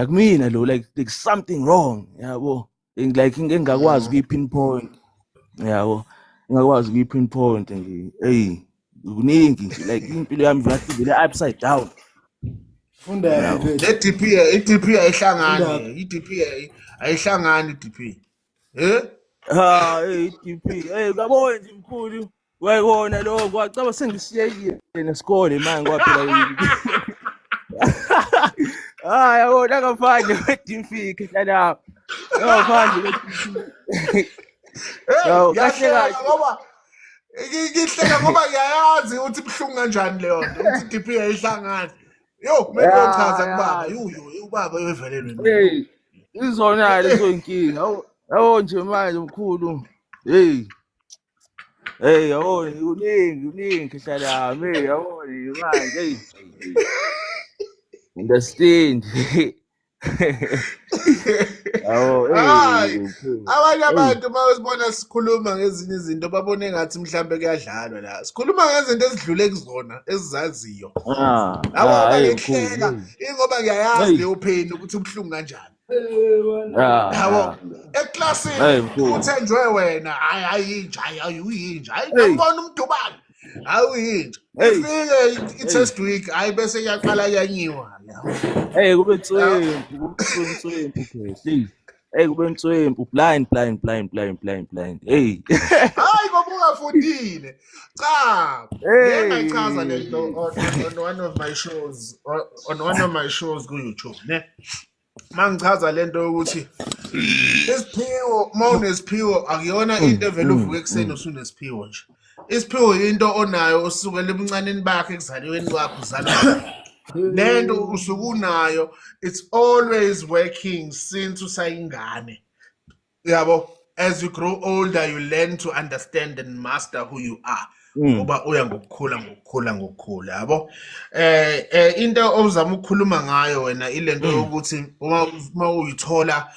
akumina lo like there's something wrong yabo like ngingakwazi ukuyipinpoint yabo ngingakwazi ukuyipinpoint nje kuningi nje like impilo yami ngathi vele upside down funda iDP ayihlangani iDP ayihlangani iDP DP ngabona nje mkhulu wayibona lo kwacaba sengisiyekile nesikole manje kwaphela yabona ngaphandle kweDP la ngaphandle kweDP kahle ngoba Ngihleka ngoba ngiyayazi ukuthi ibuhlungu kanjani leyo nto ukuthi DP yayihlangana. Yo, kumele Ya, uyochaza kubaba. ya. Ubaba uyovelelwe yini? Hey, izona lezo inkinga. Yabo nje manje mkhulu. Hey. Hey, yabo uningi hlala me, yabo manje. Hey. Understand. Yabo, Hayi, mkhulu. abanye Hey. abantu uma usibona sikhuluma ngezinye izinto babone ngathi mhlambe kuyadlalwa la. Sikhuluma ngezinto ezidlule kuzona, ezizaziyo. Yabo Hey, mkhulu. bangihleka, ingoba ngiyayazi Hey. leyo pain ukuthi ubuhlungu kanjani. Ya. Yabo, eklasini Hey, mkhulu. uthenjwe wena, ayinja, ayuyinja. Hayi Hey. ngibona umdubane. Awuyinja. Hey. Ifike i-test week, hayi bese iyaqala yanyiwa. Hey, kube nswempu, okay. Hey, kube nswempu, blind. Hey. Hayi ngoba ungafundile. Cha. Hey. Ngeke ngachaza lento on one of my shows ku YouTube, ne? Mangichaza lento ukuthi isiphiwo, mawunesiphiwo akuyona into evela uvuke ekuseni usunesiphiwo nje. Isiphiwo into onayo osukela ebuncaneni bakhe ekuzalweni kwakho uzalwa. Lento usukunayo, it's always working since usayingane. Yabo, as you grow older you learn to understand and master who you are. Ngoba uya ngokukhula yabo. Into ozama ukukhuluma ngayo wena ilento yokuthi uma uyithola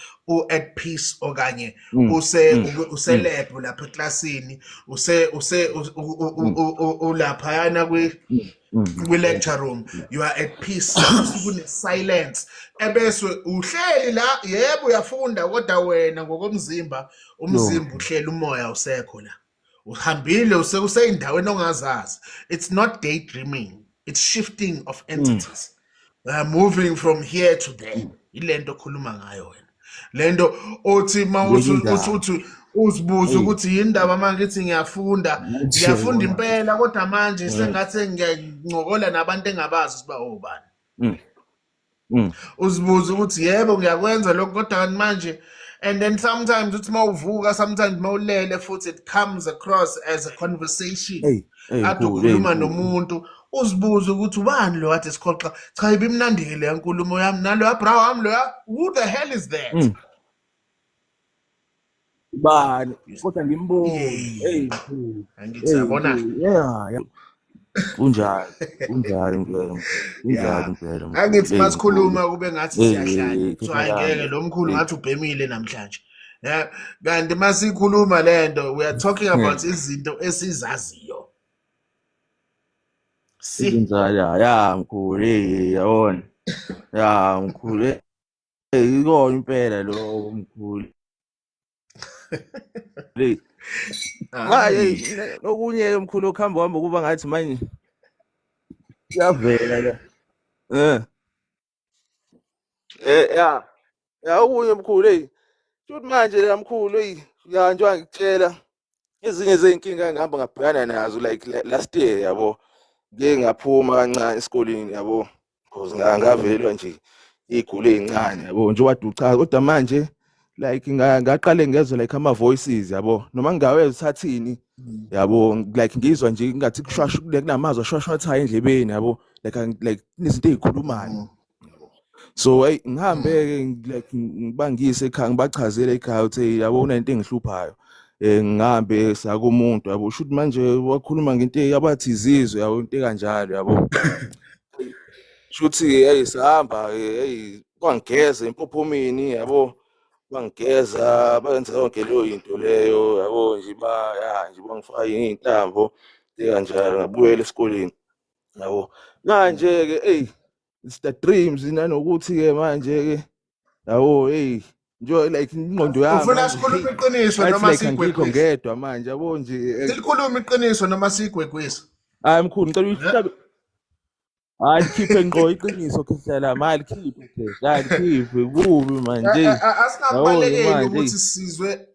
at peace okanye use lab lapha eklasini ulapha yana kwi lecture room, you are at peace, kune silence ebese uhleli la, yebo uyafunda kodwa wena ngokomzimba umzimba uhleli umoya usekho la, uhambile useyindaweni ongazazi. It's not daydreaming, it's shifting of entities, moving from here to there. Ilento okhuluma ngayo wena, lento othi uthi uzibuza ukuthi yindaba manje ngithi ngiyafunda impela kodwa manje sengathi ngiyancokola nabantu engabazi siba obani. Uzibuza ukuthi yebo ngiyakwenza lokho kodwa manje, and then sometimes uthi mawuvuka, sometimes mawulele futhi it comes across as a conversation. Ade ukhuluma nomuntu uzibuza ukuthi ubani lo kade sikhoxa, cha ibimnandi le nkulumo yami nalo bra wami lo, who the hell is that? Bani kodwa ngimbuze. Hey, Angithi yabona. Yeah. Kunjani impela. Angithi masikhuluma kube ngathi siyahlala. So angeke lo mkhulu ngathi ubhemile namhlanje. Yeah, kanti masikhuluma lento we are talking about izinto esizaziyo. Inzala ya mkhulu, yabona. Ya mkhulu. Ikona impela lo mkhulu. Hayi okunye mkhulu okuhamba hamba kuba ngathi manje yavela la. Ya okunye mkhulu futhi manje la mkhulu ya njengoba ngikutshela ezinye zeinkinga engihamba ngabhekana nazo like last year yabo. Ngeke ngaphuma kancane esikoleni yabo, because ngavelelwa nje igule ezincane yabo nje wade uchaza, kodwa manje like ngaqale ngezwe like ama voices yabo, noma ngingawezwa uthathini yabo, like ngizwa nje ngathi kushwasha kunamazwi ashwashwathayo endlebeni yabo, like izinto ezikhulumayo. So hey ngihambe like ngibangise ekhaya, ngibachazele ekhaya ukuthi yabo kunento engihluphayo. Ngihambe sakumuntu yabo, shoot manje wakhuluma ngento yabathi izizwe yabo, into kanjalo yabo. Shuthi hey sihamba hey kwangigeza empophomeni yabo, bangigeza benza yonke leyo into leyo yabo, nje nje bangifaka intambo kanjalo, ngabuyela esikoleni yabo. Manje ke hey it's the dreams nanokuthi ke manje ke yabo hey nje like ingqondo yami ufuna sikhuluma iqiniso noma sigwegwisa ngedwa manje yabo nje sikhuluma iqiniso noma sigwegwisa. Hayi mkhulu ngicela uyihlabe. Hayi khiphe ngqo iqiniso khehlela mali khiphe kubi manje.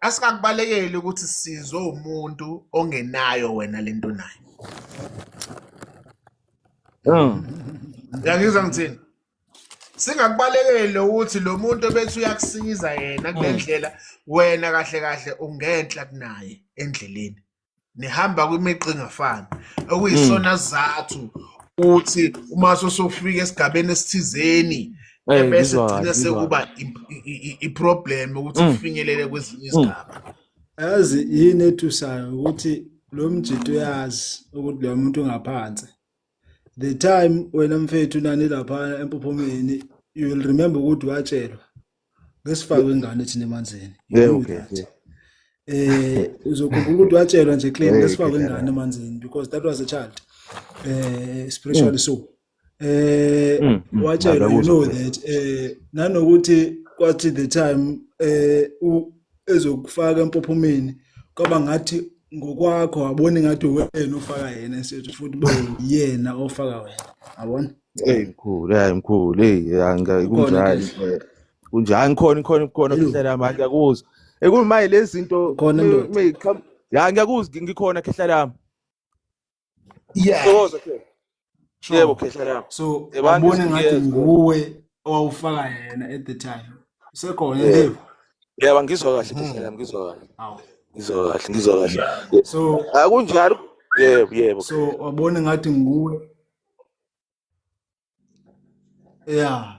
Asikakubalekeli ukuthi sizwe umuntu ongenayo wena lento nayo. Yangizwa ngithini? Singakubalekeli ukuthi lo muntu bethu uyakusiza yena kule ndlela, wena kahle kahle ungenhla kunaye endleleni. nihamba kwimigqa engafani okuyisona sizathu ukuthi uma sofika esigabeni esithizeni ebese gcina sekuba iproblem ukuthi kufinyelele kwezinye izigaba. Yazi yini ethusayo ukuthi lo mjito uyazi ukuthi lo muntu ungaphansi. The time wena mfethu nani lapha empophomeni, you will remember ukuthi watshelwa ngesifakwe ingane thina emanzini. Uzokhumbula ukuthi watshelwa nje clean ngesifakwe ingane emanzini because that was a child. Spiritually so. Watshelwa, you know that nanokuthi kwathi the time ezokufaka empophomeni kwaba ngathi ngokwakho wabona ngathi wena ufaka yena sethu futhi yena ofaka wena. Yabona? Mkhulu, kunjani? Kunjani khona khehlela manje ngiyakuzwa. Kumaye lezi zinto ngiyakuzwa ngikhona khehlela yami. Yeah. Yebo khehlela yami. So wabona ngathi nguwe owufaka yena at the time. Usekhona leyo. Yebo ngizwa kahle khehlela yami, ngizwa kahle. Awu. Ngizwa kahle. So Akunjalo. Yebo. So wabona ngathi nguwe. Yeah.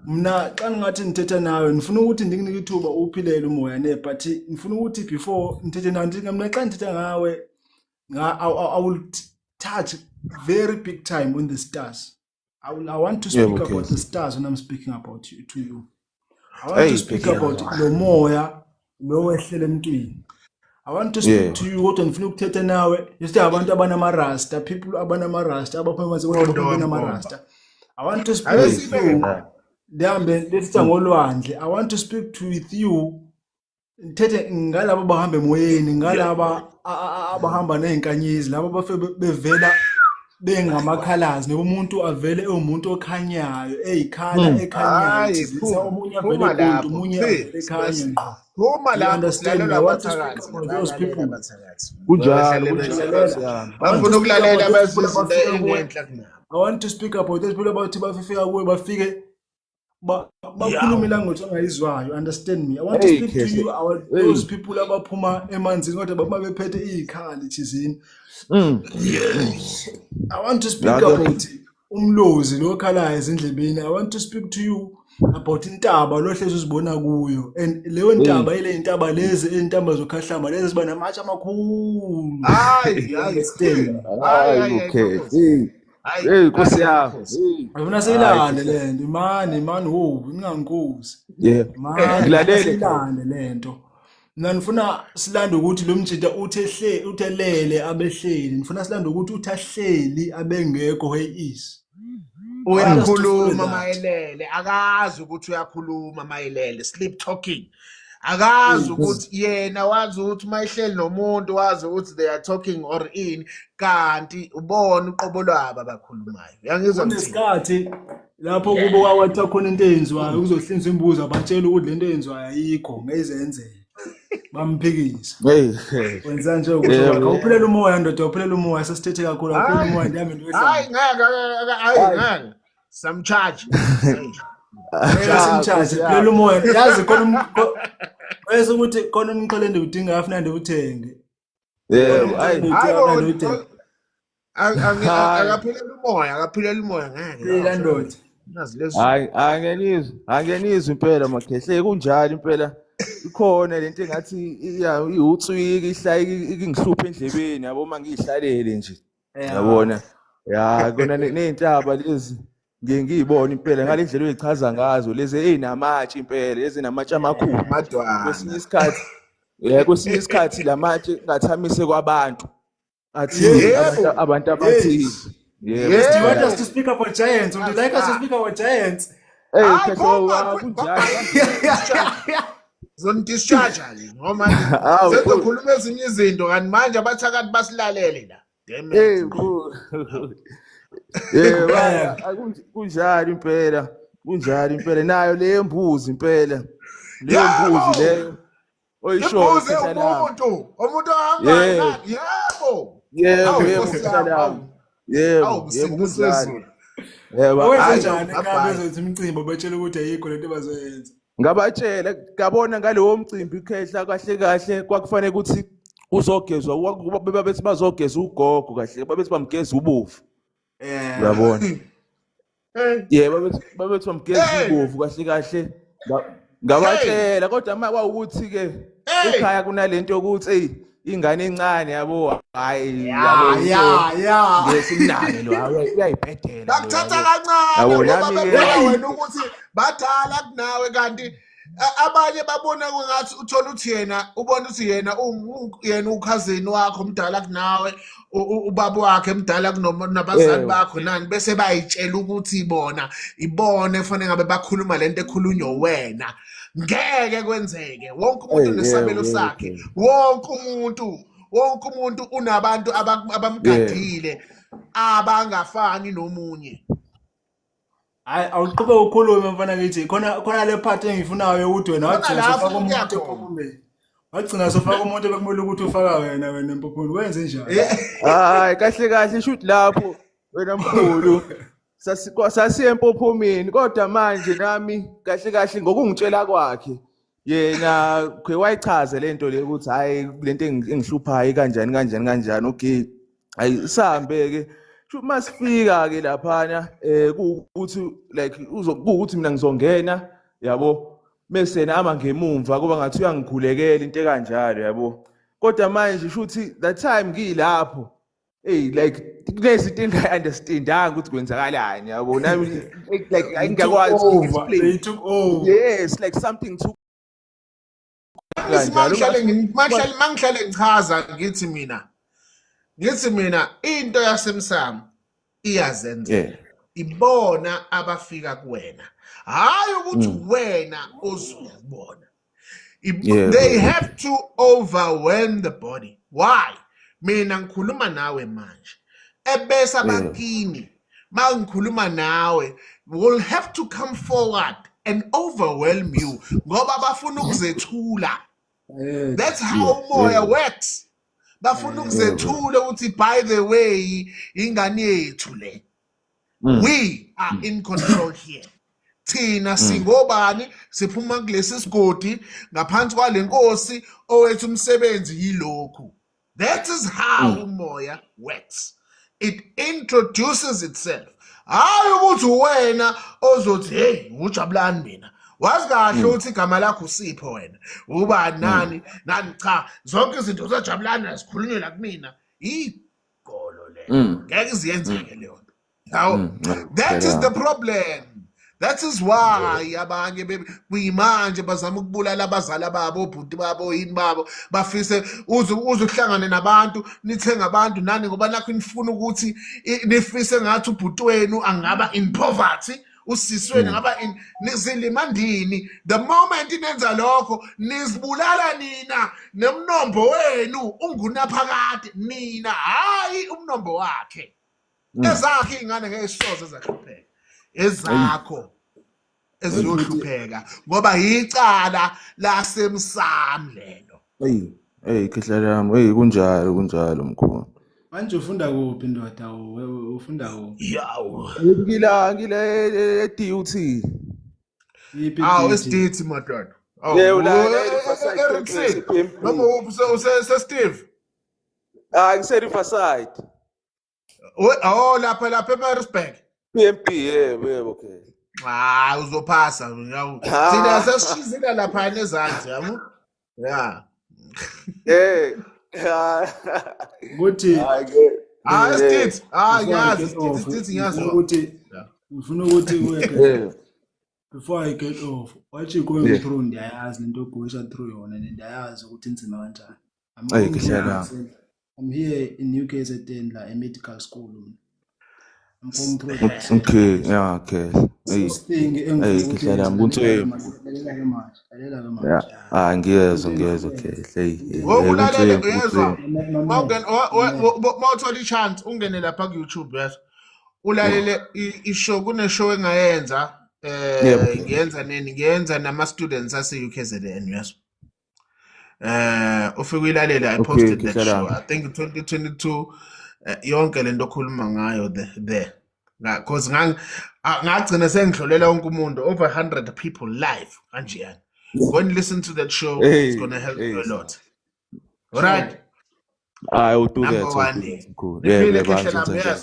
Mna xa ngathi nithetha nawe ngifuna ukuthi ndikunike ithuba uphilele umoya ne but ngifuna ukuthi before nithethe nawe mna xa nithetha ngawe I will touch very big time on the stars. I want to speak about the stars when I'm speaking about you to you. I want to speak about lo moya lo wehlele emntwini. I want to speak to you kodwa ngifuna ukuthetha nawe just abantu abanama-rasta, people abanama-rasta abaphuma abanama-rasta. I want to speak with you. Dambe lesithi ngolwandle. I want to speak with you. Nithethe ngalabo bahamba emoyeni, ngalaba abahamba nezinkanyezi, labo bafe bevela bengamakhalazi nomuntu avele ewumuntu okhanyayo, eyikhala ekhanyayo. Sisa omunye avele kuntu, omunye ekhanya ngqo. Uma la lalela abathakathi those people. Kunjalo. Bafuna ukulalela abazizinto engenhla kunabo. I want to speak about those people about bafika kuwe bafike bakhuluma language ongayizwayo. Understand me? I want to speak to you those people abaphuma emanzini kodwa baba bephethe izikhali thizini. I want to speak about umlozi lo khalayo ezindlebeni. I want to speak to you about intaba lo hlezi uzibona kuyo, and leyo ntaba ile intaba lezi intaba zokhahlamba lezi ziba namatshe amakhulu. Hey Nkosi yami. Ngifuna siyilande lento imani ningangikuzi. Ngilalele Silande lento. Mina ngifuna silande ukuthi lo mjita uthelele abehleli. Ngifuna silande ukuthi uthahleli abengekho hey uyakhuluma mayelele, akazi ukuthi uyakhuluma mayelele, sleep talking. Akazi ukuthi yena wazi ukuthi mayihleli nomuntu wazi ukuthi they are talking or in, kanti ubona uqobo lwabo abakhulumayo. Yangizwa ngesikhathi lapho kubo kwawatha khona into eyenziwayo kuzohlinzwa imbuzo abatshela ukuthi lento eyenziwayo ayikho ngezenzele bamphikisa. Wenza nje ukuthi awuphelele umoya ndoda, uphelele umoya sesithethe kakhulu, awuphelele umoya ndiyami ndiwehla. Ngeke samcharge. Simcharge phela umoya yazi khona bese ukuthi khona umxhole ndiwudinga afuna ndiwuthenge. Akaphelele umoya ngeke. Phela ndoda. Nazi lezo. Angenizwe impela makhehle kunjalo impela. Ikhona lento engathi iutswiki ihlaya ikingihlupha endlebeni yabo mangihlalele nje. Yabona. Ya kona nezintaba lezi ngiyibona impela ngale ndlela oyichaza ngazo lezi ezinamatshe impela lezi namatshe amakhulu kwesinye isikhathi kwesinye isikhathi lamatshe ngathamise kwabantu athi abantu abathi Do you want us to speak about giants? Would you like us to speak about giants? Zondischarge nje ngoba sezokhuluma ezinye izinto kanti manje abathakathi basilalele la. Kunjalo impela nayo leyo mbuzi impela leyo mbuzi leyo oyisho umuntu ohamba yebo wenzenjani ekhaya bezothi imicimbi batshela ukuthi ayikho lento bazoyenza? Ngabatshela ngabona ngalowo mcimbi ikhehla kahle kahle kwakufanele ukuthi uzogezwa babethi bazogeza ugogo kahle babethi bamgeza ubovu uyabona babethi bamgeza ubovu kahle kahle ngabatshela kodwa manje kwawukuthi-ke ekhaya kunalento yokuthi ingane encane yabo hayi yabo ngesimnane lo uyayibhedela bakuthatha kancane ngoba bebona wena ukuthi badala kunawe kanti abanye babona kungathi uthola ukuthi yena ubona ukuthi yena ukhazini wakho mdala kunawe ubaba wakhe mdala kunabazali bakho nani bese bayitshela ukuthi ibona efanele ngabe bakhuluma lento ekhulunywa wena. Ngeke kwenzeke. Wonke umuntu nesabelo sakhe. Wonke umuntu unabantu abamgadile abangafani nomunye. Hayi awuqhube ukhulume mfana ngithi khona le part engifunayo ukuthi wena wagcina sofaka umuntu empophomeni. Wagcina sofaka umuntu bekumele ukuthi ufaka wena empophomeni. Wenze njani? Hayi kahle shoot lapho wena mkhulu. Sasiye empophomeni kodwa manje nami kahle ngokungitshela kwakhe yena wayichaza lento le ukuthi hayi lento engihluphayo kanjani okay hayi sihambe ke masifika ke laphana ukuthi like ukuthi mina ngizongena yabo bese nama ngemumva kuba ngathi uyangikhulekela into kanjalo yabo kodwa manje shuthi that time ngilapho like kulezi into engayi-understandanga ukuthi kwenzakalani yabo nami like angikakwazi they took over. Yes, like something took Mangihlale ngichaza ngithi mina into yasemsamo iyazenza ibona abafika kuwena hayi ukuthi wena ozobona. They have to overwhelm the body. Why? Mina ngikhuluma nawe manje ebese abakini mangikhuluma nawe will have to come forward and overwhelm you ngoba bafuna ukuzethula. That's how umoya works. Bafuna ukuzethula ukuthi by the way ingane yethu le we are in control here. Thina singobani siphuma kulesi sigodi ngaphansi kwalenkosi owethu umsebenzi yilokhu. That is how umoya works. It introduces itself. Hayi ukuthi wena ozothi hey uJabulani mina. Wazi kahle ukuthi igama lakho usipho wena. Uba nani cha zonke izinto zaJabulani asikhulunywe la kumina. Igolo le. Ngeke ziyenzeke leyo nto. Now that is the problem. That is why abanye kuyimanje bazama ukubulala abazali babo obhuti babo yini babo bafise uzuhlangane nabantu nithenga abantu nani ngoba nakho nifuna ukuthi nifise ngathi ubhuti wenu angaba in poverty usisweni ngaba nizilimandini. The moment inenza lokho nizibulala nina nemnombo wenu ungunaphakade nina hayi umnombo wakhe. Ezakhe ingane ngesozo ezahlupheka ezakho eziyohlupheka ngoba icala lasemsamo lelo. Khehla lami kunjalo mkhulu. Manje ufunda kuphi ndoda ufunda kuphi? Yawo ngila e-DUT. SDT madodana. Steve. Ngise Riverside. Lapha eMaritzburg. PMP yebo okay. Uzophasa ngawo. Thina sesishizile lapha nezansi yabo. Ukuthi ngiyazi ukuthi ngifuna ukuthi uweke before I get off wathi going through ndiyayazi into ogusha through yona ndiyayazi ukuthi inzima kanjani. I'm here in UK at a medical school. I'm going through that. Okay. Ngiyezwa mawuthola i-chance ungene lapha ku-YouTube yes ulalele ishow kuneshow engayenza ngiyenza nama-students ase-UKZN yes ufike uyilalela I posted that show I think 2022 yonke lento okhuluma ngayo there because ngagcina sengihlolela wonke umuntu over 100 people live kanjeyani. Go and listen to that show. It's gonna help you a lot. All right. Hayi number uqukethe one mkhulu. Yebo niphile yebo kehle nami angitshela yes njalo.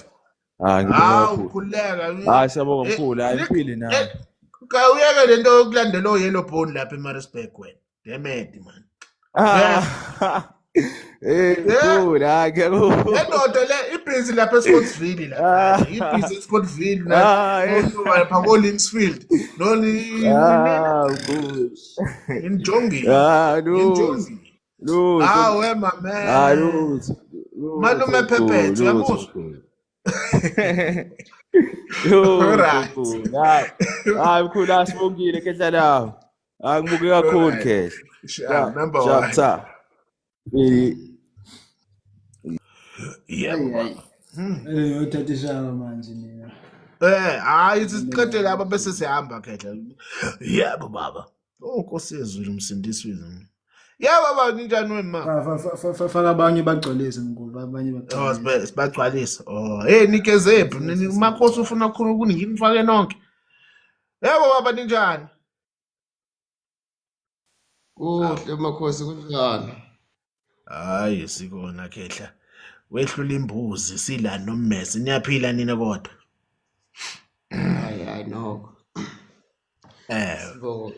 Hayi ngibonga hawu kakhulu. khuleka Hayi siyabonga mkhulu, hayi impilo nawe. uyeke le nto yokulandela o-yellow bone lapha eMaritzburg wena demedi man Mkhulu, hayi ngiyakubona. endoda le ibhizi lapha eScottsville lapha ibhizi eScottsville lapha ko-Linksfield Mkhulu. injongile Lutho. Lutho. hawe mame Lutho. malume phephethu uyamuzwa Alright. Mkhulu. Hayi mkhulu asibongile kehla nawe. Hayi ngibuke kakhulu Alright. kehla. Number one. Cha. yebo baba ngiyothatha ishaka manje mina. hayi siqede lapha bese sihamba khehla yebo baba Nkosi yezulu msindisi wezulu yebo baba ninjani wema Faka abanye bagcwalise nkulu, abanye bagcwalise. sibagcwalisa hey nikezephi makhosi ufuna khona kuningifake nonke yebo baba ninjani Kuhle makhosi kunjani? hayi sikona khehla wehlula imbuzi sila nommese niyaphila nina kodwa Hayi nokho. Sibonga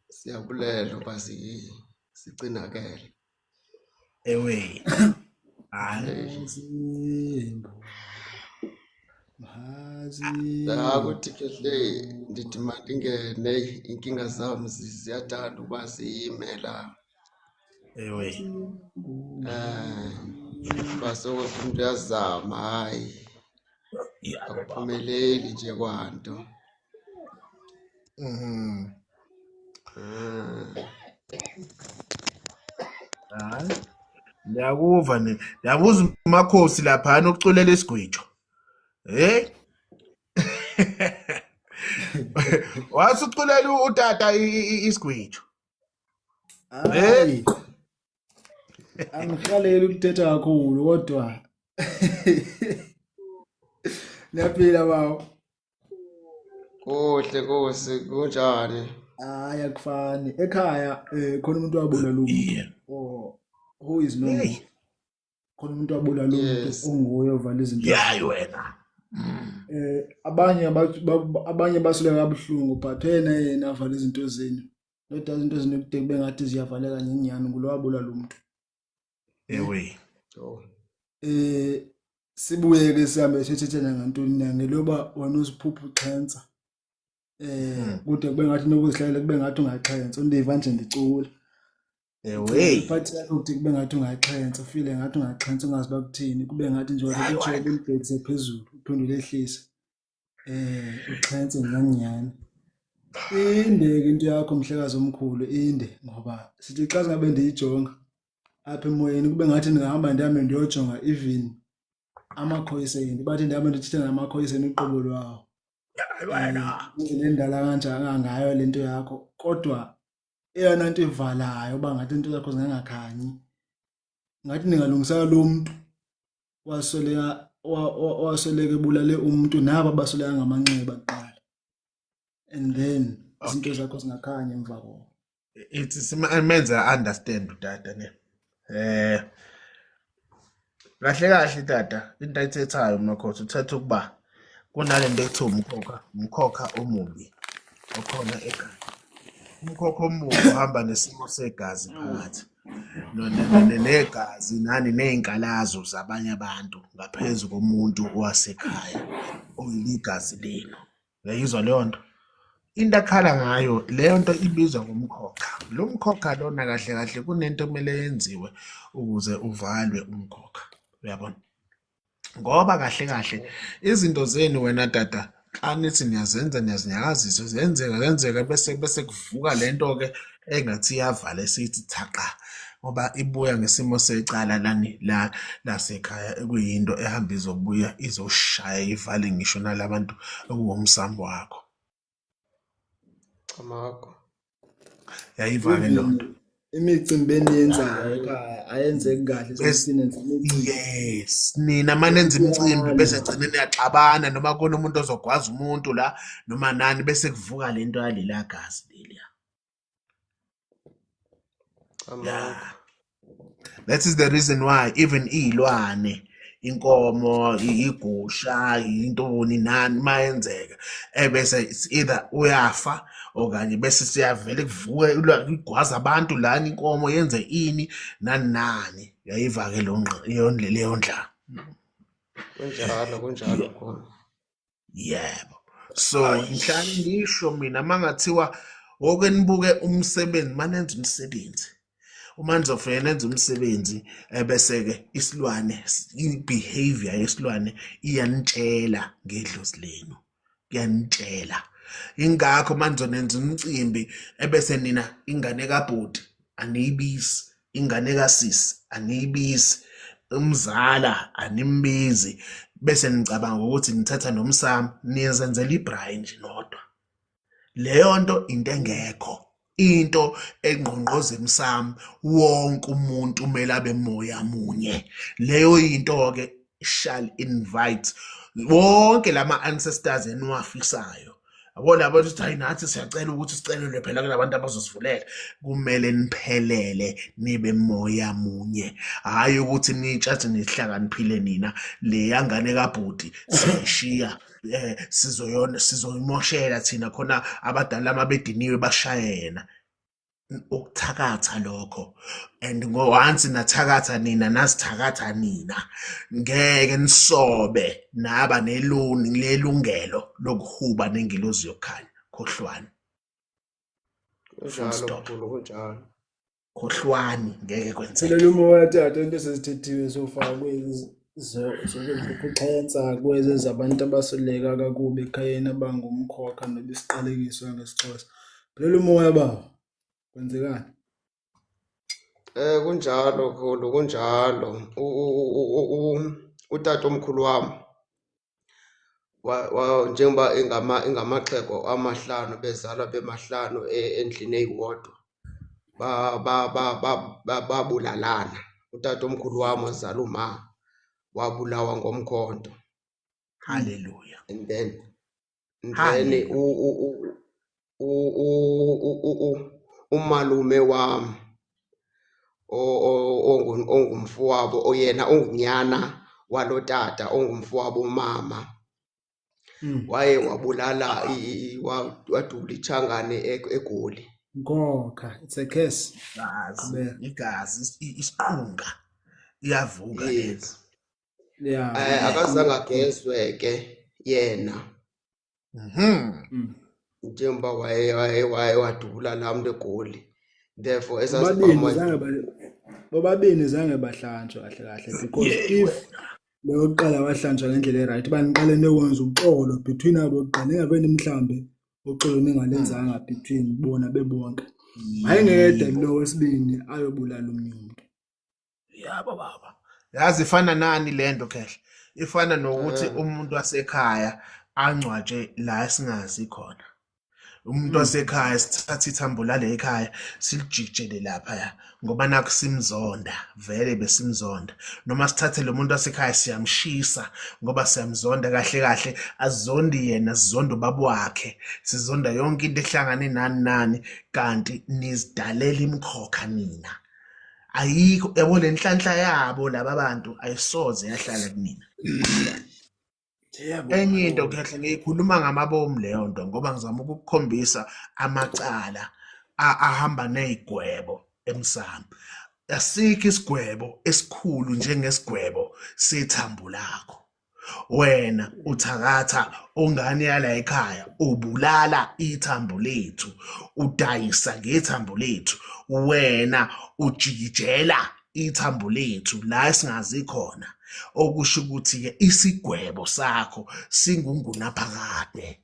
siyabulela basi sicinakele. ewe hayi Akuthi kehle ndithi mandingene inkinga zami ziyathanda ukuba ziyimela. ewe Basokuthi umuntu uyazama hayi yebo baba akuphumeleli nje kwanto. hayi ndiyakuva ndiyabuza umakhosi laphana ukuculela isigwijo wasuculela utata isigwijo Hayi. Angikhaleli ukuthetha kakhulu kodwa niyaphila bawo. Kuhle Nkosi kunjani? Hayi akufani. Ekhaya khona umuntu wabulala umuntu. Oh, who is known. Khona umuntu wabulala umuntu Yes. onguye ovala izinto. yayi wena Abanye basulela kabuhlungu but yena avala izinto zenu. Lodwa izinto zenu kube ngathi ziyavaleka nyenyane ngulo wabulala umuntu. ewe Oh. Sibuye ke sihambe sithethana ngantoni na ngeloba wena usiphupha uxhensa. Kude kube ngathi nokuzihlalela kube ngathi ungaxhensa undiva nje ndicula. ewe Phathi yakho kude kube ngathi ungaxhensa ufile ngathi ungaxhensa ungazi bakuthini kube ngathi nje Hayi, wathi wena. ulibhekise phezulu uphindule ehlisa. Uxhense nyanyane. Inde ke into yakho mhlekazi omkhulu inde ngoba sithi xa singabe ndiyijonga apha emoyeni kube ngathi ndingahamba ndihambe ndiyojonga even amakhoyiseni bathi ndihambe ndithetha namakhoyiseni uqobo lwawo. hayi wena Indlela endala kanjani ngayo lento yakho kodwa eyona nto ivalayo uba ngathi into zakho zingangakhanyi ngathi ningalungisana lo muntu wasoleka ebulale umuntu nabo abasoleka ngamanxeba kuqala and then izinto zakho zingakhanyi emva koko. it's menza understand utata ne kahle kahle tata into ayithethayo makhosi uthetha ukuba kunalento ekuthiwa umkhokha omubi okhona egazi umkhokha omubi uhamba nesimo segazi phakathi negazi nani nezinkalazo zabanye abantu ngaphezulu komuntu wasekhaya oyiligazi leno uyayizwa leyo nto into akhala ngayo leyo nto ibizwa ngomkhokha lo mkhokha lona kahle kahle kunento kumele yenziwe ukuze uvalwe umkhokha uyabona ngoba kahle kahle izinto zenu wena tata xa nithi niyazenza niyazinyakazisa zenzeka bese kuvuka lento ke engathi iyavala esithi thaqa ngoba ibuya ngesimo secala la lasekhaya ekuyinto ehamba izobuya izoshaya ivale ngisho nalabantu okuwumsambo wakho Chamakho. yayivale lonto Imicimbi eniyenzayo ekhaya ayenzeki kahle sesinenza imicimbi. yes nina manenza imicimbi bese gcine niyaxabana noma khona umuntu ozogwaza umuntu la noma nani bese kuvuka lento yalela gazi leliya Chamakho. That is the reason why even iy'lwane, inkomo, igusha, intoni nani mayenzeka ebese it's either uyafa okanye bese siyavele kuvuke igwaza abantu lana inkomo yenze ini nani nani. Yayiva-ke leyo ndlela. kunjalo khona. Yebo. So ngihlale ngisho mina mangathiwa woke nibuke umsebenzi manenza umsebenzi. Uma nizofika nenza umsebenzi bese-ke isilwane i-behavior yesilwane iyanitshela ngedlozi lenu. Kuyanitshela. Ingakho manizonenza umcimbi ebese nina ingane kabhuti aniyibizi, ingane kasisi aniyibizi, umzala animbizi bese nicabanga ukuthi nithatha nomsamo niyenzela ibrayi nje nodwa. Leyo nto into engekho. Into engqongqoza emsamo wonke umuntu kumele abe moya munye. Leyo into-ke shall invite wonke lama ancestors eniwafisayo. Yabo labo ukuthi hayi nathi siyacela ukuthi sicelelwe phela kulabantu abazosivulela. Kumele niphelele nibe moya munye. Hayi ukuthi nitshathi nihlakaniphile nina le yangane kabhuti siyishiya sizoyimoshela thina khona abadala amabediniwe bashayena. Ukuthakatha lokho, and once nathakatha nina nasithakatha nina ngeke nisobe naba nelungelo lokuhuba nengilozi yokukhanya. Khohlwane. Full stop. Khohlwane ngeke kwenzeke. Phela umoya tata into esezithethiwe so far zokuxhensa kwezabantu abasoleka kakubi ekhayeni abangumkhokha nobisiqalekiswa ngesiXhosa. Phela umoya baba kwenzekani? Kunjalo khulu kunjalo. Utata omkhulu wami njengoba ingamaxhego amahlanu bezalwa bemahlanu endlini eyodwa babulalana. Utata omkhulu wami wazala uma wabulawa ngomkhonto. Hallelujah. And then umalume wami ongumfowabo oyena ongunyana walo tata ongumfowabo umama waye wabulala wadubula ichangane eGoli. Ngokha, it's a case. Igazi isiqunga iyavuka Yes. Yeah. Akazange agezwe ke yena njengoba waye wadubula lamuntu eGoli. Therefore bobabini zange bahlanjwa kahle because if leyo qala wahlanjwa ngendlela eright baniqale nekwenza uxolo between abo qale ngabeni mhlambe uxolo ningalenzanga between bona bebonke. Ayengede lo wesibini ayobulala umuntu. Yabo baba. Yazi ifana nani lento khehle? Ifana nokuthi umuntu wasekhaya angcwatshe la singazi khona. Umuntu wasekhaya sithatha ithambo lale ekhaya silijikijele lapha ngoba nakho simzonda, vele besimzonda. Noma sithathe lo muntu wasekhaya siyamshisa ngoba siyamzonda kahle azizondi yena, sizonda ubaba wakhe, sizonda yonke into ehlangane nani kanti nizidalela imkhokha nina. Ayikho yabo le nhlanhla yabo laba bantu ayisoze yahlala kunina. Enye into kahle ngiyikhuluma ngamabomu leyo nto ngoba ngizama ukukukhombisa amacala ahamba nezigwebo emsamo. Asikho isigwebo esikhulu njengesigwebo sethambo lakho. Wena uthakatha ongane yala ekhaya ubulala ithambo lethu, udayisa ngethambo lethu, wena ujikijela ithambo lethu la esingazi khona. Okusho ukuthi-ke isigwebo sakho singungunaphakade.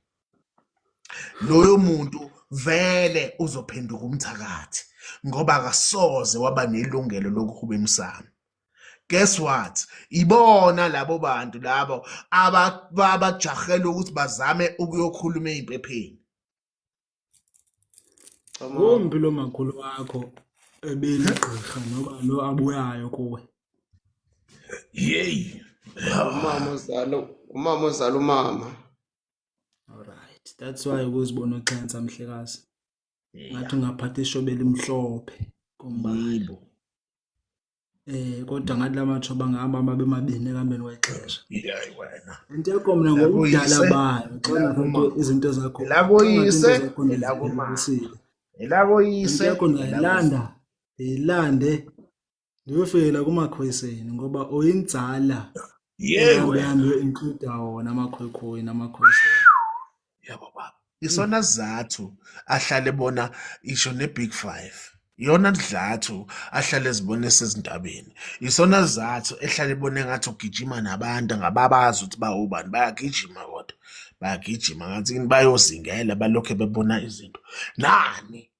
Loyo muntu vele uzophenduka umthakathi ngoba akasoze waba nelungelo lokuhuba emsamo. Guess what? Ibona labo bantu labo abajahela ukuthi bazame ukuyokhuluma ezimpepheni. Wombi lo makhulu wakho ebeligqirha noba lo abuyayo kuwe. Yey. umama ozala umama. Alright, that's why ukuzibona uxhensa mhlekazi. Ngathi ungaphatha ishobela imhlophe kombali. Kodwa ngathi la mathuba ngihamba babe mabini ekuhambeni kwexesha. Hayi wena. Into yakho mina ngokudala bayo xa ngathi izinto zakho Elakoyise, ndizibhekisile. elakomama. Into Elakoyise, yakho ndiyilande ndiyofikela kumakhosini ngoba oyinzala wena. include wona amakhwekhwe namakhosini. Yabo baba. Isona sizathu ahlale bona isho neBig 5. Iyona sizathu ahlale ezibona esezindabeni. Isona sizathu ehlale ibone ngathi ugijima nabantu ngababazi ukuthi bawubani bayagijima kodwa. Bayagijima ngathi bayozingela balokho bebona izinto. Nani?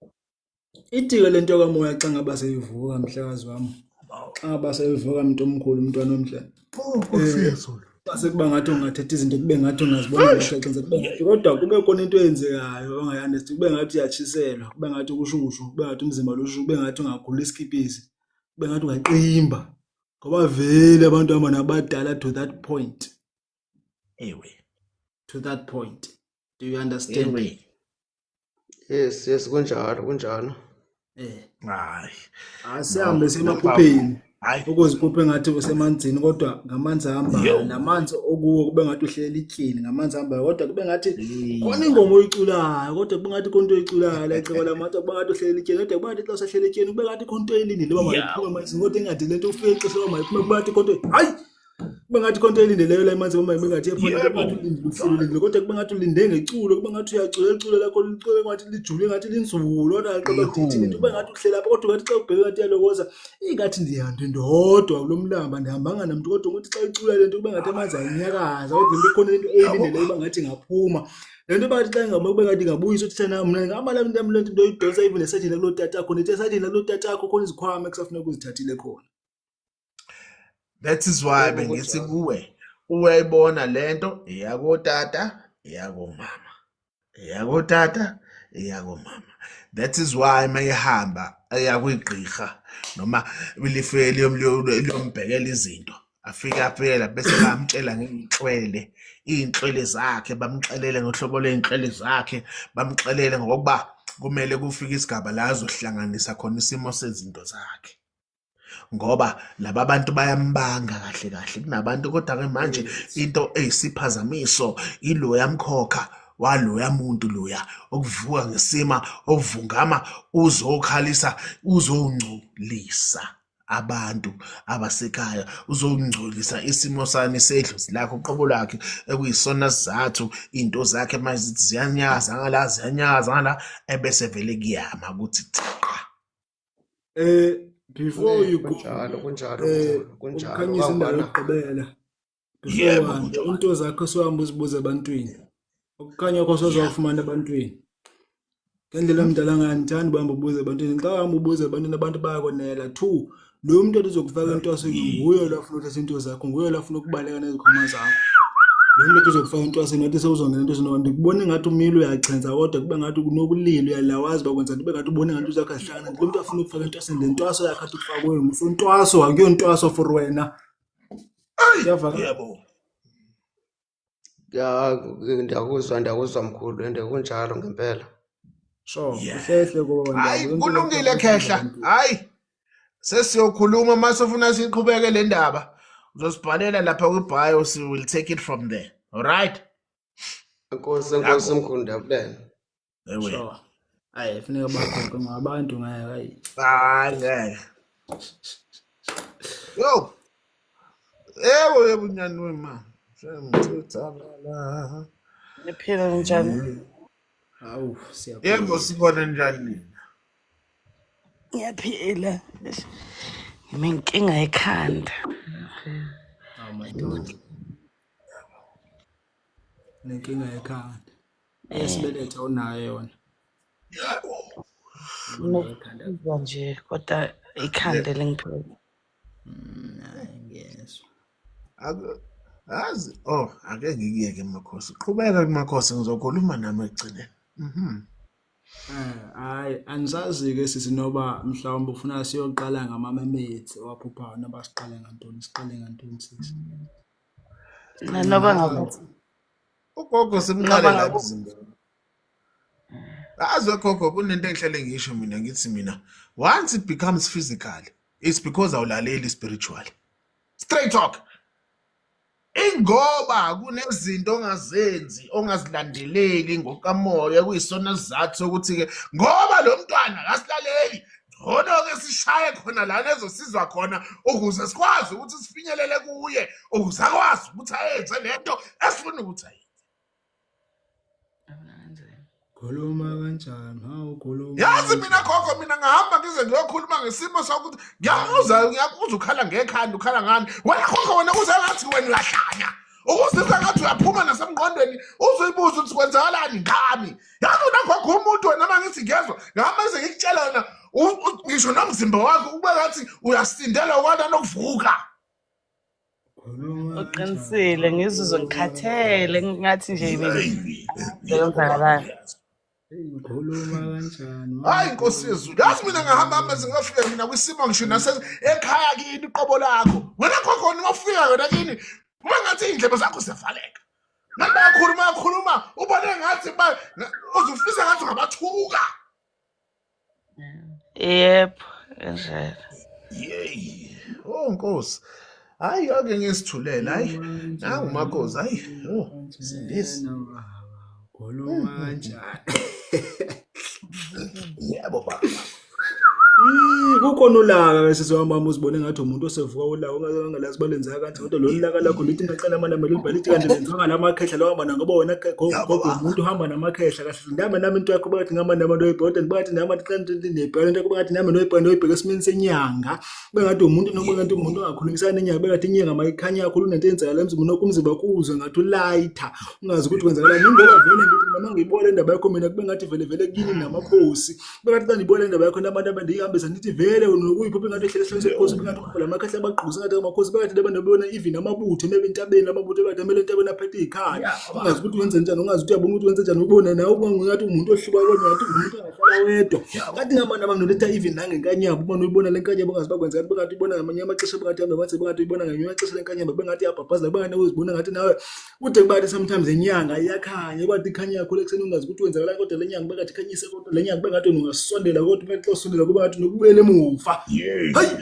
Itike lento kamoya xa ngaba seyivuka mhlakazi wami. Xa ngaba seyivuka umuntu omkhulu umntwana omhlanje. Base kuba ngathi ungathetha izinto kube ngathi ungazibona ngexenze kube ngathi kodwa kube khona into eyenzekayo ongayanesti kube ngathi uyachiselwa kube ngathi kushushu kube ngathi umzimba loshushu kube ngathi ungagula isikipisi kube ngathi ungaqimba ngoba vele abantu aba nabadala to that point. To that point. Do you understand? Yes kunjalo. Hayi. Asihambe semaphupheni. Ukuzikhupha engathi usemanzini kodwa ngamanzi ahambayo namanzi okuwo kube ngathi uhleli ityini ngamanzi ahambayo kodwa kube ngathi khona ingoma oyiculayo kodwa kube ngathi konto oyiculayo la icebo lamatha kube ngathi uhleli ityini kodwa kube ngathi xa usahleli ityini kube ngathi konto elindile loba mayiphume emanzini kodwa engathi lento ufike ixesha loba mayiphume kube ngathi konto hayi kube ngathi konto elindeleyo la emanzini loba mayingathi ephona kube ngathi ulindile kodwa kube ngathi ulinde ngeculo kube ngathi uyacula iculo lakho licule ngathi lijule ngathi linzulu kodwa aqoba dithini kube ngathi uhlela lapha kodwa ngathi xa ubheke ngathi yalokoza ingathi ndihambe ndodwa kulomlamba ndihambanga namuntu kodwa ukuthi xa icula lento kube ngathi amanzi anyakaza kodwa into khona into elindeleyo kube ngathi ngaphuma lento bathi xa ingaba kube ngathi ngabuyisa uthi thana mina ngihamba la into lento ndoyidonsa even esajini kulo tata khona ithi esajini kulo tata akho khona izikhwama ekusafuneka ukuzithathile khona. That is why bengithi kuwe uyayibona lento iyakotata iyakomama iyakotata iyakomama. That is why mayihamba eyakwigqirha noma bilifeli lombhekela izinto afika aphela bese bamtshela ngeinhlwele zakhe bamxelele ngohlobo leinhlwele zakhe bamxelele ngokuba kumele kufike isigaba la azohlanganisa khona isimo sezinto zakhe. Ngoba laba bantu bayambanga kahle kunabantu kodwa ke manje into eyisiphazamiso ilo yamkhokha waloya muntu loya okuvuka ngesima okuvungama uzokhalisa uzongcolisa abantu abasekhaya uzongcolisa isimo sani sedlozi lakho uqobo lakhe ekuyisona sizathu into zakhe manje ziyanyaza ngala ebese vele kuyama ukuthi chaqa. Before you go kunjalo ukhanyisa indawo yokugqibela into zakho sohamba uzibuza ebantwini ukukhanya kwakho sozawufumana ebantwini ngendlela omdala ngandithanda ubamba ubuza ebantwini xa uhamba ubuza ebantwini abantu bayakonela. 2 lo muntu ozokufaka intwaso nguye lafuna uthatha into zakho nguye lafuna ukubaleka nezikhwama zakho lo muntu uzokufaka intwaso nathi sewuzongena into zino ndikubona ngathi umilo uyachenza kodwa kube ngathi kunokulila uyalawazi bakwenza kube ngathi ubone ngathi uzakho ahlangana lo muntu afuna ukufaka intwaso lentwaso yakhe athi ukufakwe usontwaso akuyo ntwaso for wena. Yebo. Ndiyakuzwa mkhulu ende kunjalo ngempela. Kuhlehle ngoba hayi kulungile khehla hayi sesiyokhuluma mase ufuna siqhubeke le ndaba uzosibhalela lapha kwibio so we'll take it from there. All right. Enkosi mkhulu ndiyabulela. Hayi funeka bakhokhe ngabantu ngeke hayi ngeke yo yebo unyani wemama semthuthabala Niphila njani? Hawu siyabona. yebo sibona njani Ngiyaphila. Nginenkinga ekhanda. Madoda. Nenkinga ekhanda. Esibeletha unayo yona. Ngizwa nje kodwa ikhanda lengiphethe. Ngiyezwa. Azi ake ngikuyeke emakhosi qhubeka kumakhosi ngizokhuluma nami egcineni. Hayi anisazi-ke sisi noba mhlawumbe ufuna siyoqala ngama-mates owaphuphayo noba siqale ngantoni sisi. Noba ngakuthi ugogo simqale lapha izinto. Azi gogo kunento engihlele ngisho mina ngithi mina once it becomes physical it's because awulaleli spiritual. Straight talk. Ingoba kunezinto ongazenzi ongazilandeleli ngokamoya kuyisona sizathu sokuthi ke ngoba lo mntwana akasilaleli ngcono ke sishaye khona lana ezosizwa khona ukuze sikwazi ukuthi sifinyelele kuye ukuze akwazi ukuthi ayenze lento esifuna ukuthi ayenze. Khuluma kanjani? Hawu khuluma. Yazi mina gogo mina ngahamba ngize ngiyokhuluma ngesimo sokuthi ngiyakuzwa ukhala ngekhanda ukhala ngani wena gogo wena uzengathi wena uyahlanya ukuzizwa ngathi uyaphuma nasemngqondweni uzoyibuza ukuthi kwenzakalani ngami. Yazi unagogo umuntu wena mangithi ngezwa ngihamba ngize ngikutshela wena ngisho nomzimba wakho ube ngathi uyasindela okwana nokuvuka. Uqinisile ngizizwe ngikhathele ngathi nje benzakalani. Khuluma kanjani? Hayi Nkosi yezulu. Yazi mina ngahamba mase ngafika mina kwisimo ngisho ekhaya kini iqobo lakho. Wena gogo ngofika wena kini uma ngathi indlebe zakho sevaleka. Ngabe yakhuluma ubone ngathi uzufisa ngathi ngabathuka. Yep, kanjalo. Yey. Oh Nkosi. Hayi ake ngisithulela hayi. Nangu makosi hayi. Oh. Sindisi. Khuluma kanjani? Yebo baba. Kukhona ulaka bese siwamama uzibone ngathi umuntu osevuka ulaka ongalazi balenzeka kanti kodwa lo laka lakho lithi ngaqala amanamba libhalithi kanti lenziwa namakhehla lawa mana ngoba wena gogo umuntu uhamba namakhehla kahle ndaba nami into yakho bathi ngamanamba noyibhoda bathi nami kanti nebhalo into yakho bathi nami noyibhoda noyibheka esimeni senyanga bengathi umuntu noba kanti umuntu ongakhulumisana nenyanga bengathi inyanga mayikhanya kakhulu nento eyenzakala emzimbeni okumzimba kuzwe ngathi ulayitha ungazi ukuthi kwenzakalani ngoba vele ngithi noma ngiyibona indaba yakho mina kube ngathi vele kini namakhosi bengathi kanti ngibona indaba yakho nabantu abandihambisa nithi vele nokuyipho bengathi ehlele sensekhosi bengathi ukhola amakhehla abaqhuza ngathi amakhosi bengathi labantu bebona even amabutho nebe entabeni amabutho bengathi amele entabeni aphethe ikhaya ungazi ukuthi wenze njani ungazi ukuthi uyabona ukuthi wenze njani ubona nawe ngathi umuntu ohluka kodwa ngathi umuntu angahlala wedwa kanti ngamanye abangoletha even nangenkanyamba uma uyibona lenkanyamba ungazi bakwenza ngathi bengathi ibona ngamanye amaxesha bengathi hambe bathi bengathi ibona ngamanye amaxesha lenkanyamba bengathi yabhabhazela bengathi uzibona ngathi nawe kude kubathi sometimes enyanga iyakhanya bathi ikhanya yakho lekuseni ungazi ukuthi wenzakala kodwa lenyanga bengathi khanyise kodwa lenyanga bengathi ungasondela kodwa bengathi usondela kuba ngathi nokubuyela emuva hayi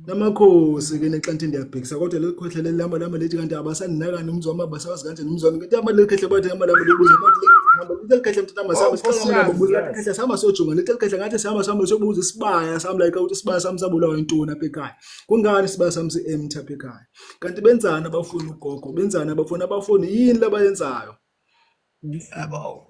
namakhosi ke nexanti ndiyabhekisa kodwa lekhohle lelama lama lethi kanti abasaninakani umzwami abasawazi kanjani umzwami kanti amalekhehle bathi ngamalama lebuza bathi lekhehle mntana sami siqala ngobuza lekhehle sama sojonga lekhehle ngathi sama sobuza isibaya sami like ukuthi isibaya sami sabulawa intoni apha ekhaya kungani isibaya sami si-empty apha ekhaya kanti benzana abafuni ugogo benzana abafuni yini labayenzayo Yabo.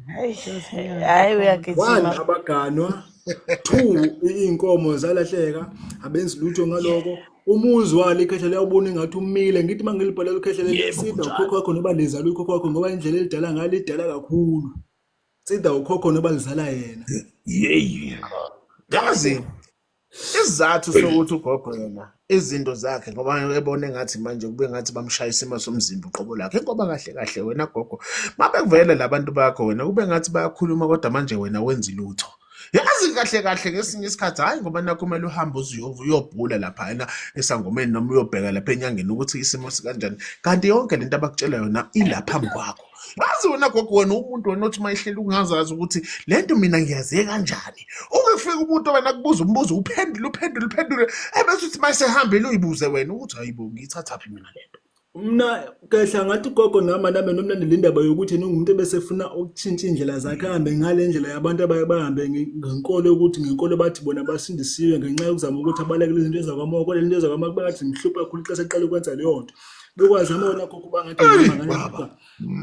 Hayi uyagijima. 1 abaganwa 2 inkomo zalahleka abenzi lutho ngaloko umuzi wale ikhehla liyabona ngathi umile ngithi mangilibhala lekhehle lesida ukhokho wakho noba lizala ukhokho wakho ngoba indlela elidala ngale idala kakhulu sida ukhokho noba lizala yena Yey. Yazi isizathu sokuthi ugogo yena izinto zakhe ngoba ebone ngathi manje kube ngathi bamshaya isimo somzimba uqobo lakhe ngoba kahle wena gogo mabe kuvela labantu bakho wena kube ngathi bayakhuluma kodwa manje wena wenza lutho. Yazi kahle ngesinye isikhathi hayi ngoba nakho kumele uhambe uyobhula lapha esangomeni noma uyobheka lapha enyangeni ukuthi isimo sikanjani kanti yonke lento abakutshela yona ilapha phambi kwakho. Yazi wena gogo wena umuntu wena othi mayihlela ungazazi ukuthi lento mina ngiyaziye kanjani. Ukufika umuntu wena kubuza umbuzo uphendule ebese uthi mayisehambile uyibuze wena ukuthi hayibo ngiyithatha phi mina lento. Mna kehla ngathi gogo nami nomnandi lendaba yokuthi ningumuntu ebesefuna ukutshintsha indlela zakhe ahambe ngale ndlela yabantu abahambe ngenkolo ukuthi ngenkolo bathi bona basindisiwe ngenxa yokuzama ukuthi abalekele izinto ezakwamoya kodwa lento ezakwamoya bathi mhlupha kakhulu xa seqala ukwenza leyo nto bekwazi amona khokho bangathi ngale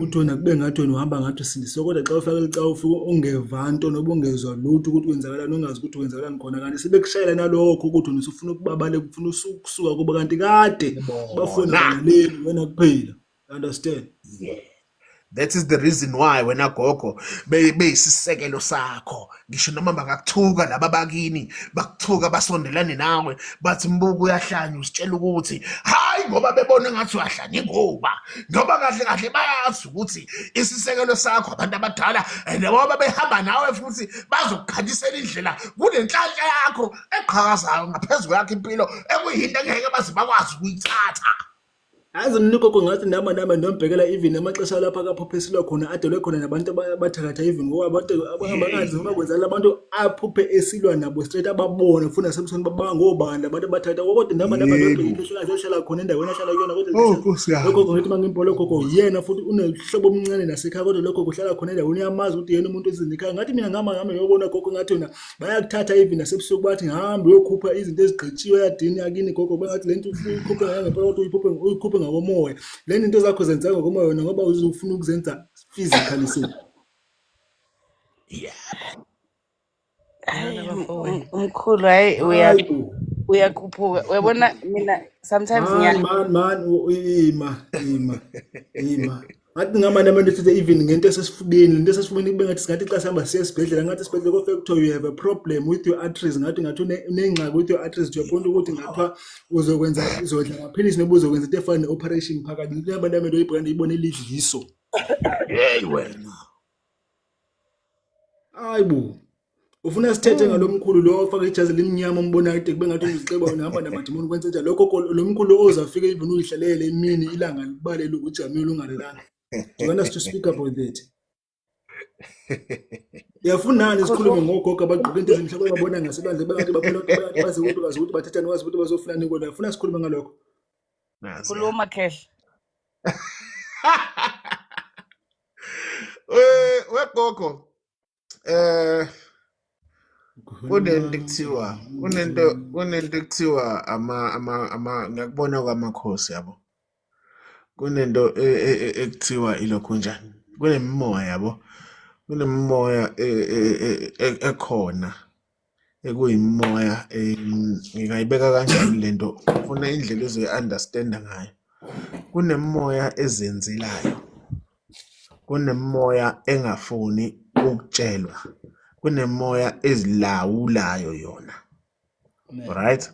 uthona kube ngathi wena uhamba ngathi usindisiwe kodwa xa ufake xa ufika ungeva nto noba ungezwa lutho ukuthi kwenzakalani ungazi ukuthi kwenzakalani khona kanti sebekushayela nalokho ukuthi wena usufuna ukubabale ufuna ukusuka kuba kanti kade bafuna leli wena kuphela understand. Yeah. That is the reason why wena gogo beyisisekelo sakho ngisho noma bangakuthuka laba bakini bakuthuka basondelane nawe bathi mbuku uyahlanya usitshela ukuthi hayi ngoba bebona ngathi uyahlanya ngoba kahle bayazi ukuthi isisekelo sakho abantu abadala ngoba behamba nawe futhi bazokukhanyisela indlela kunenhlanhla yakho eqhakazayo ngaphezulu yakho impilo ekuyinto engeke baze bakwazi ukuyithatha. Yazi mina ugogo ngathi nama nombhekela even amaxesha lapha kaphophesilwa khona adelwe khona nabantu abathakatha even ngoba abantu abahamba kanzi noma kwenzala abantu aphuphe esilwa nabo straight ababona funa sebusoni baba ngobanda abantu abathakatha kodwa nama Yebo. ehlala khona endaweni ahlala kuyona Oh, kodwa Nkosi lokho yami. ngithi mangimpolo gogo yena futhi unehlobo omncane nasekhaya kodwa lokho kuhlala khona endaweni yamazi ukuthi yena umuntu ezinika ngathi mina ngama ngiyobona gogo ngathi yona bayakuthatha even nasebusuku bathi ngihamba uyokhupha izinto ezigqitshiwe yadini yakini gogo bengathi lento uyikhuphe ngempela kodwa uyikhuphe ngakomoya lento into zakho zenza ngakomoya wena ngoba uzofuna ukuzenza physically se Yebo. Hayi, Yabona bafowethu. umkhulu hayi hayi bo uyakhuphuka uyabona mina sometimes ima ngathi ngama nabantu sithi even ngento esesifubeni lento esesifubeni kube ngathi singathi xa sihamba siya esibhedlela ngathi esibhedlela kofike kuthiwa you have a problem with your arteries ngathi unengxaki with your arteries to your point ukuthi ngapha uzodla amaphilisi noba uzokwenza into efana ne-operation phakathi into yabantu amento oyibhekana ibone lidliso Hey wena. hayi bo ufuna sithethe ngalomkhulu lo ofaka ijazi limnyama ombonayo ade kube ngathi uziceba unahamba namadimoni kwenze njalo lokho lomkhulu ozafika even uyihlalele emini ilanga libalele ujamile ungalelanga. Do you want us to speak about that? Yafunani isikhulume ngogogo abagqoke into ezimhlophe babona ngaselwandle bengathi baphela bazi ukuthi bathethane wazi ukuthi bazofulani kodwa yafuna sikhulume ngalokho. Nazi. khuluma Khehla. Wegogo. Kunento ekuthiwa ngiyakubona kwamakhosi yabo. Kunento ekuthiwa ilokhu njani. Kunemimoya yabo. Kunemimoya ekhona. Ekuyimoya ngingayibeka kanjani lento ufuna indlela ozoyi-understanda ngayo. Kunemimoya ezenzelayo. Kunemimoya engafuni ukutshelwa. Kunemoya ezilawulayo yona. Right?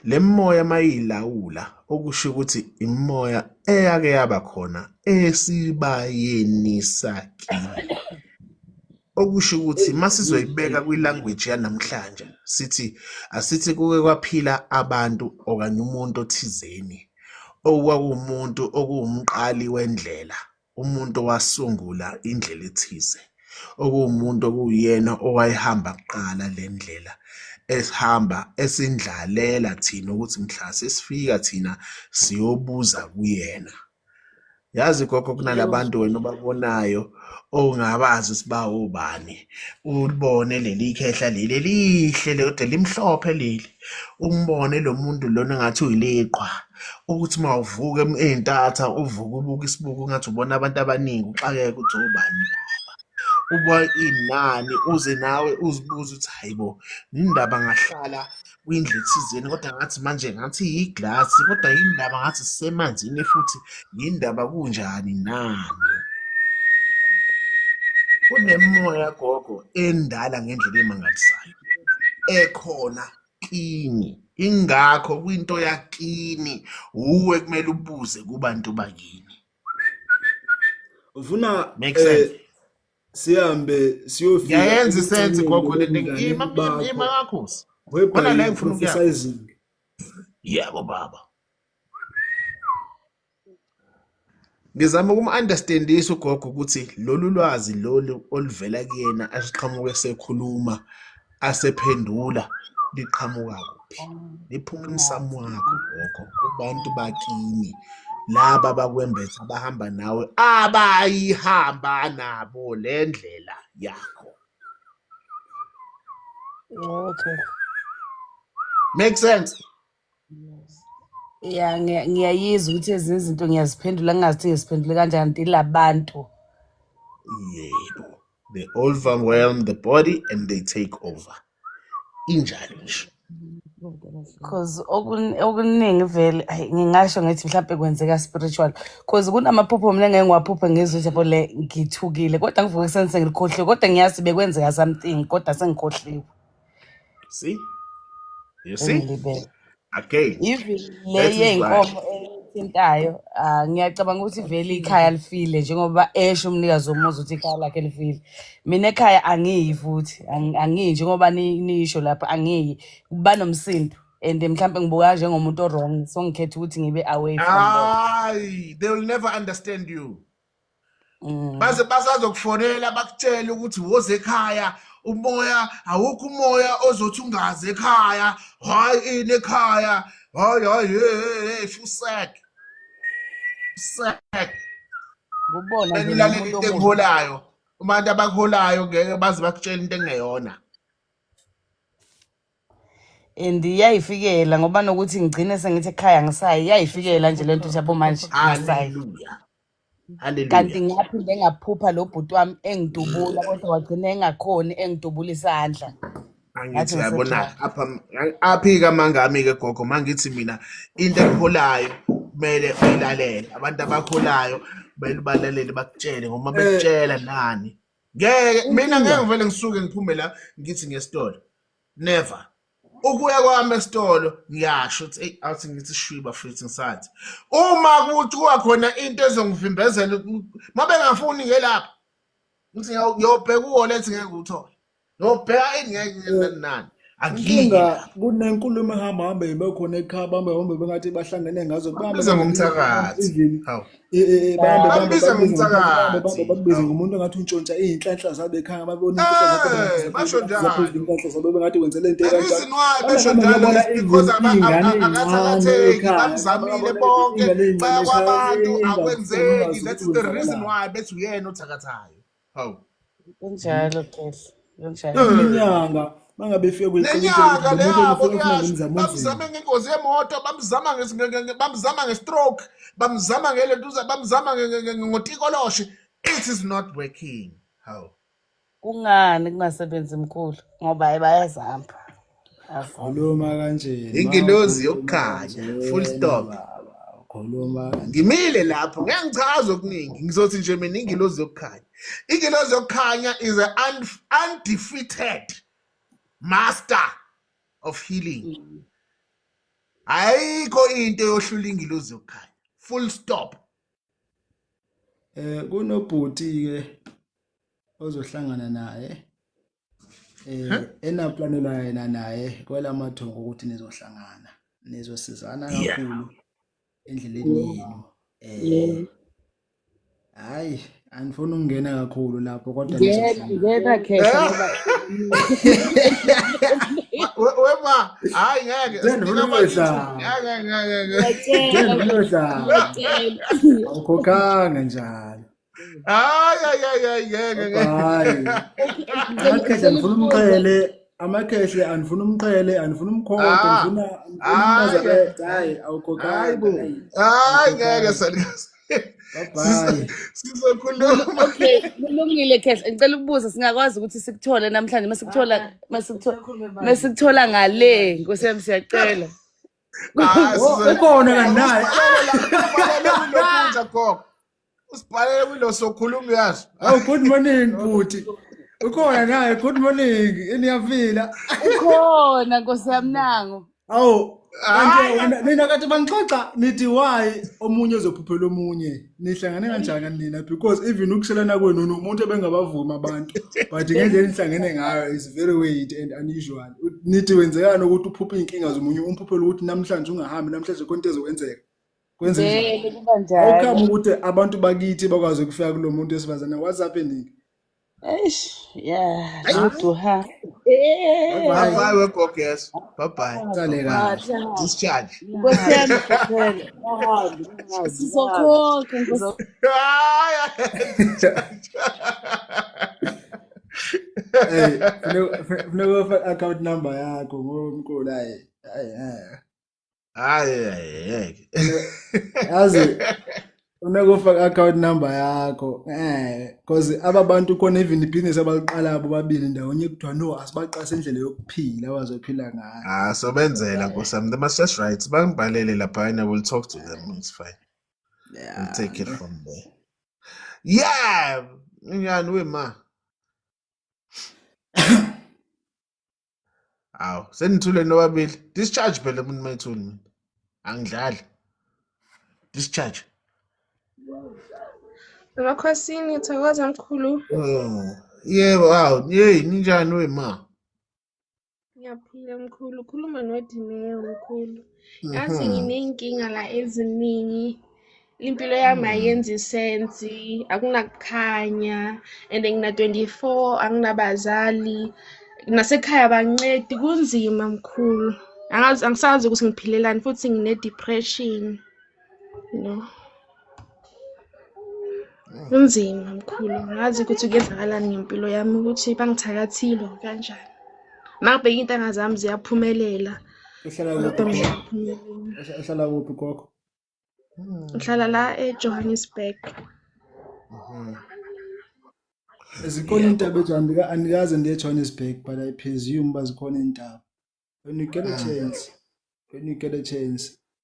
Le moya mayilawula okusho ukuthi imoya eyake yaba khona esibayeni sakini. Okusho ukuthi masizoyibeka kwilanguage yanamhlanje sithi asithi kuke kwaphila abantu okanye umuntu othizeni okwakumuntu okuwumqali wendlela umuntu wasungula indlela ethize okuwumuntu okuyena owayihamba kuqala le ndlela esihamba esindlalela thina ukuthi mhla sesifika thina siyobuza kuyena. Yazi gogo kunalabantu wena obabonayo ongabazi siba ubani ulibone leli khehla leli lihle lode limhlophe leli umbone lo muntu lona ngathi uyiliqhwa ukuthi mawuvuka eintatha uvuka ubuka isibuku ngathi ubona abantu abaningi uxakeke ukuthi ubani uba inani uze nawe uzibuza ukuthi hayibo indaba ngahlala kwindlu ethizeni kodwa ngathi manje ngathi iglass kodwa indaba ngathi sisemanzini futhi indaba kunjani nami. Kunemoya gogo endala ngendlela emangalisayo ekhona kini ingakho kwinto yakini uwe kumele ubuze kubantu bakini. Ufuna Make sense? sihambe siyofika Yayenza isense gogo le ima kakhosi. Khona la ngifuna ukuya. emphasizing. Yebo baba. Ngizama ukum-understandisa ugogo ukuthi lolu lwazi lolu oluvela kuyena asiqhamuke esekhuluma asephendula liqhamuka kuphi. Liphuma emsamo wakho gogo kubantu bakini laba bakwembetha abahamba nawe abayihamba nabo le ndlela yakho. Okay. Make sense? Ya ngiyayizwa ukuthi ezinye izinto ngiyaziphendula ngingazithi ngiziphendule kanjani kanti labantu. Yebo. They overwhelm the body and they take over. Injalo nje. Because okuningi vele ngingasho ngithi mhlawumbe kwenzeka spiritual because kunamaphupho mina ngeke ngiwaphuphe ngizwe nje le ngithukile kodwa ngivuke sense ngikhohliwe kodwa ngiyazi bekwenzeka something kodwa sengikhohliwe. See? You see? Engilibele. Again. Even That le is why. yenkomo ethintayo ngiyacabanga ukuthi vele ikhaya lifile njengoba esho umnikazi womuzi ukuthi ikhaya lakhe lifile. Mina ekhaya angiyi futhi angiyi njengoba nisho lapha angiyi kuba nomsindo and mhlambe ngibuka njengomuntu wrong, so ngikhetha ukuthi ngibe away from bona. They will never understand you. Mm. Basazokufonela bakutshela ukuthi woze ekhaya umoya awukho umoya ozothi ungaze ekhaya hayi ini ekhaya hayi fusak Kubona nje benilalela umuntu into omuhle. ekuholayo abantu abakuholayo ngeke baze bakutshela into engeyona. And iyayifikela ngoba nokuthi ngigcine sengithi ekhaya ngisayi iyayifikela nje lento yabo manje ngisayi. Hallelujah. Kanti Hallelujah. ngaphinde ngaphupha lo bhuti wami engidubula kodwa wagcina engakhoni engidubula isandla. Angithi Ngathi yabona aphika mangami ke gogo mangithi mina into ekuholayo kumele uyilalele abantu abakholayo kumele balalele bakutshele ngoba bekutshela nani ngeke mina ngeke ngivele ngisuke ngiphume la ngithi ngesitolo never ukuya kwami esitolo ngiyasho ukuthi hey awuthi ngithi shwiba futhi ngisathi uma kuthi kukhona into ezongivimbezela mabengafuni ngelapha ngithi ngiyobheka uwallet ngeke uthole ngiyobheka ngeke nani Inkinga kunenkulumo ehamba bekhona ekhaya bahambe bengathi bahlangene ngazo Biza ngomthakathi. Hawu. Biza ngomthakathi. babize ngumuntu engathi untshontsha izinhlanhla zabe ekhaya babona basho njalo. izinhlanhla zabe bengathi wenze lento The reason why basho njalo is because akathakatheki bamzamile bonke bayakwabantu akwenzeki. That's the reason why bethi uyena othakathayo. Hawu. Kunjalo Kehle. Kunjalo. iminyanga mangabe efike Nenyaka leyabo kuyasho bamzama ngengozi yemoto bamzama ngestroke bamzama ngelentuza bamzama ngotikoloshe. It is not working. How? Kungani kungasebenzi mkhulu ngoba bayazama. khuluma kanje Ingilozi yokukhanya full stop. khuluma Ngimile lapho ngeke ngichaze okuningi ngizothi nje mina ingilozi yokukhanya. Ingilozi yokukhanya is an undefeated master of healing. Ayikho into yohlula ingilozi yokukhanya. Full stop. kunobhuti ke ozohlangana naye enaplanela yena naye kwelamathongo ukuthi nizohlangana nizosizana kakhulu endleleni yenu hayi anifuna ukungena kakhulu lapho kodwa Ngena Kehle ngoba Wema hayi ngeke awukhokhanga njalo hayi ngeke amakhehle anifuna umqhele amakheshe anifuna umqhele anifuna umkhonto anifuna hayi awukhokhanga hayi ngeke salikazi. bye Sizokhuluma. okay kulungile Kehle ngicela ukubuza singakwazi ukuthi sikuthole namhlanje masikuthola ngale Nkosi yami siyacela. ukhona kanaye Usibhalele kulo sokhuluma uyazi. Oh, good morning bhuti ukhona naye good morning eniyavila Ukhona Nkosi yami nango. awu kanti nina kade bangixoxa nithi why omunye uzophuphela omunye nihlangane kanjani nina because even ukushelana kwenu nomuntu ebengabavuma abantu but ngendlela nihlangene ngayo is very weird and unusual nithi wenzekana ukuthi uphuphe inkinga zomunye umphuphela ukuthi namhlanje ungahambi namhlanje konke ezokwenzeka kwenze kuba njalo. awukhama ukuthi abantu bakithi bakwazi ukufika kulo muntu esifazana what's happening Yeah, duha. Bye we goges. Bye bye. Sale kahle Discharge. Nkosi yami Kehle. Sizokhokha Nkosi. funeka account number yakho ngomkhulu Hayi. yazi unekufaka account number yakho because aba bantu khona even ibusiness abaliqala bobabili ndawonye kuthiwa no asibaqasa indlela yokuphila abazophila ngayo So benzela nkosami they must just right bangibhalele lapha and I will talk to them it's fine. yeah We'll take it from there. Yeah, ngiyani wema. Aw, senithule nobabili. Discharge phela umuntu mayithuli mina. Angidlali. Discharge. Emakhosini thokoza mkhulu. Yebo, ninjani wema? Ngiyaphila mkhulu, ukhuluma noDineo mkhulu. Yazi Mhm. nginey'nkinga la eziningi. Impilo yami ayenzi isensi, akunakukhanya, and ngina-24, anginabazali, nasekhaya abancedi, kunzima mkhulu. Angisazi ukuthi ngiphilelani futhi ngine-depression, you know. Kunzima mkhulu, ngazi ukuthi kuyenzakalani ngempilo yami ukuthi bangithakathile kanjani. Mangibheka iy'ntanga zami ziyaphumelela, Uhlala kodwa kuphi mina gogo? ngiyaphumelela. Uhlala kuphi gogo? Ngihlala la eJohannesburg. Zikhona iy'ntaba andikaze ndiye eJohannesburg, but I presume uba zikhona iy'ntaba. When you get a chance, Ukuphi ngirhabele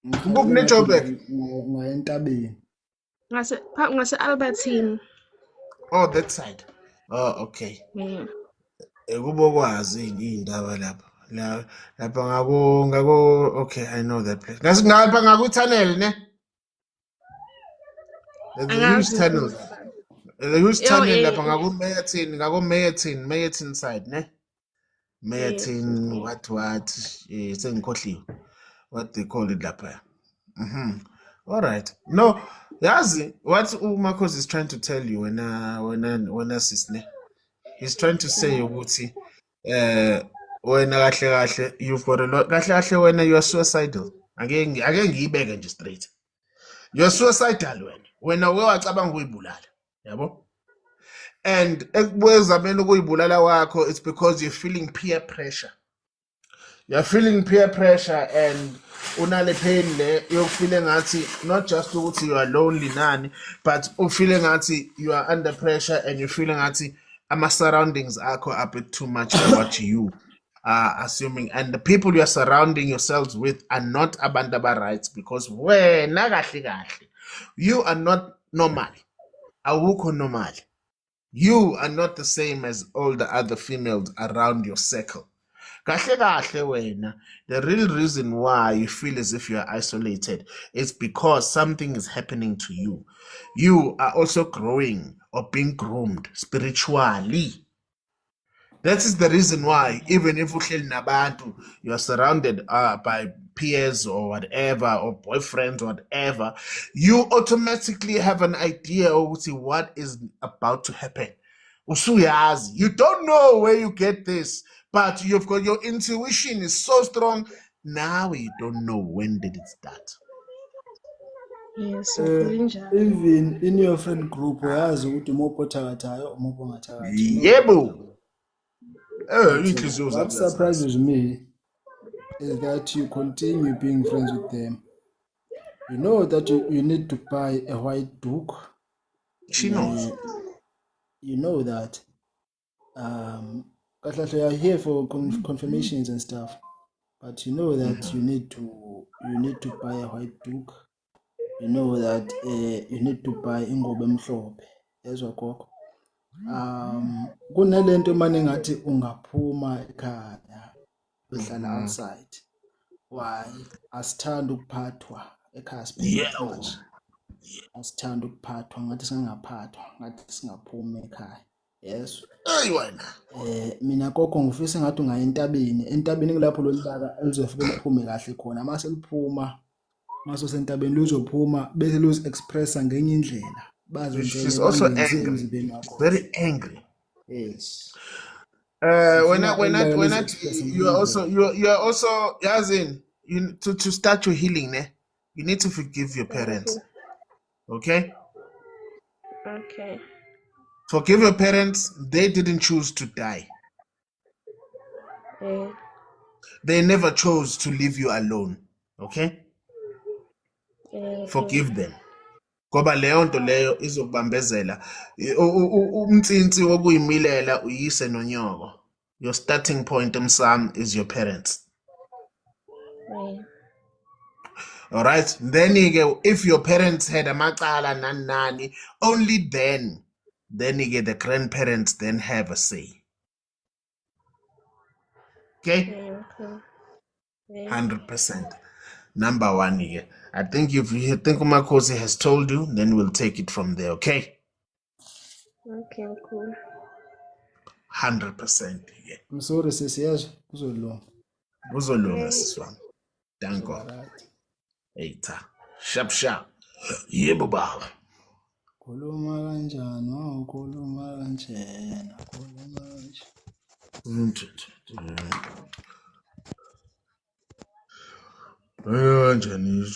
ngathi neJoburg? ungaya entabeni. Ngase-Albertine. Oh, that side. Oh, okay. Yeah. Kubo kwazi iy'ndaba lapha. Lapha okay, I know that place. Ngapha ngaku-tunnel, ne? There's a huge Angazi tunnel. mkhulu. There's a huge Yo, tunnel lapha ngaku-Meyerton side, ne? Meyerton, yes. what? Sengikhohliwe. What they call it lapha. All right. No, yazi what uMakhosi is trying to tell you when sis, ne? He's trying to say ukuthi wena kahle you've got a lot kahle wena you are suicidal. Ake ngiyibeke nje straight. You are suicidal wena wacabanga ukuyibulala, yabo? And ekubuzameni ukuyibulala wakho, it's because you're feeling peer pressure. You're feeling peer pressure and unale pain le, you're feeling ngathi not just ukuthi you are lonely nani, but feeling ngathi you are under pressure and you're feeling ngathi ama surroundings akho are a bit too much for what you are assuming, and the people you are surrounding yourselves with are not abantu aba-right, because wena kahle you are not normal. Awukho normal. You are not the same as all the other females around your circle. Kahle wena, the real reason why you feel as if you are isolated is because something is happening to you. You are also growing or being groomed spiritually. That is the reason why, even if you are surrounded by peers or whatever, or boyfriends, whatever, you automatically have an idea of what is about to happen. Usuyazi. You don't know where you get this, but you've got your intuition is so strong. Now you don't know when did it start. Yes, njalo. Even in your friend group uyazi ukuthi umuphi othakathayo umuphi ongathakathi. Yebo. But what surprises me is that you continue being friends with them. You know that you need to buy a white book. She knows. You know that. Kahle you are here for confirmations and stuff, but you know that you need to buy a white book. You know that you need to buy ingobe emhlophe. Yezwa gogo. Kunalento manje ngathi ungaphuma ekhaya uhlala outside. Why? Asithanda ukuphathwa ekhaya spend too much. Asithanda ukuphathwa ngathi singaphathwa ngathi singaphuma ekhaya. Yes. Hey wena. Mina gogo ngifisa ngathi ungaya entabeni kulapho lo laka elizofika liphume kahle khona. Mase liphuma maso sentabeni luzophuma bese luzi expressa ngenye indlela. She's also angry. Very angry. Yes. When you are also Yazin, to start your healing, you need to forgive your parents. Okay? Okay. Forgive your parents. They didn't choose to die. They never chose to leave you alone. Okay? Forgive them. Ngoba leyo nto leyo izokubambezela umtsinsi wokuyimilela uyise nonyoko. Your starting point emsam is your parents. All right? Then if your parents had amacala nani, only then the grandparents then have a say. Okay? 100%. Number one here. I think if you think Umakhosi has told you, then we'll take it from there, okay? Okay, cool. 100% ke. I'm sorry sesiyazwa kuzolunga. Uzolunga sisi wami. Thank God. Right. Hey cha. Sharp. Yebo baba. Khuluma kanjani wawukhuluma kanjena khuluma kanje. Kanjani?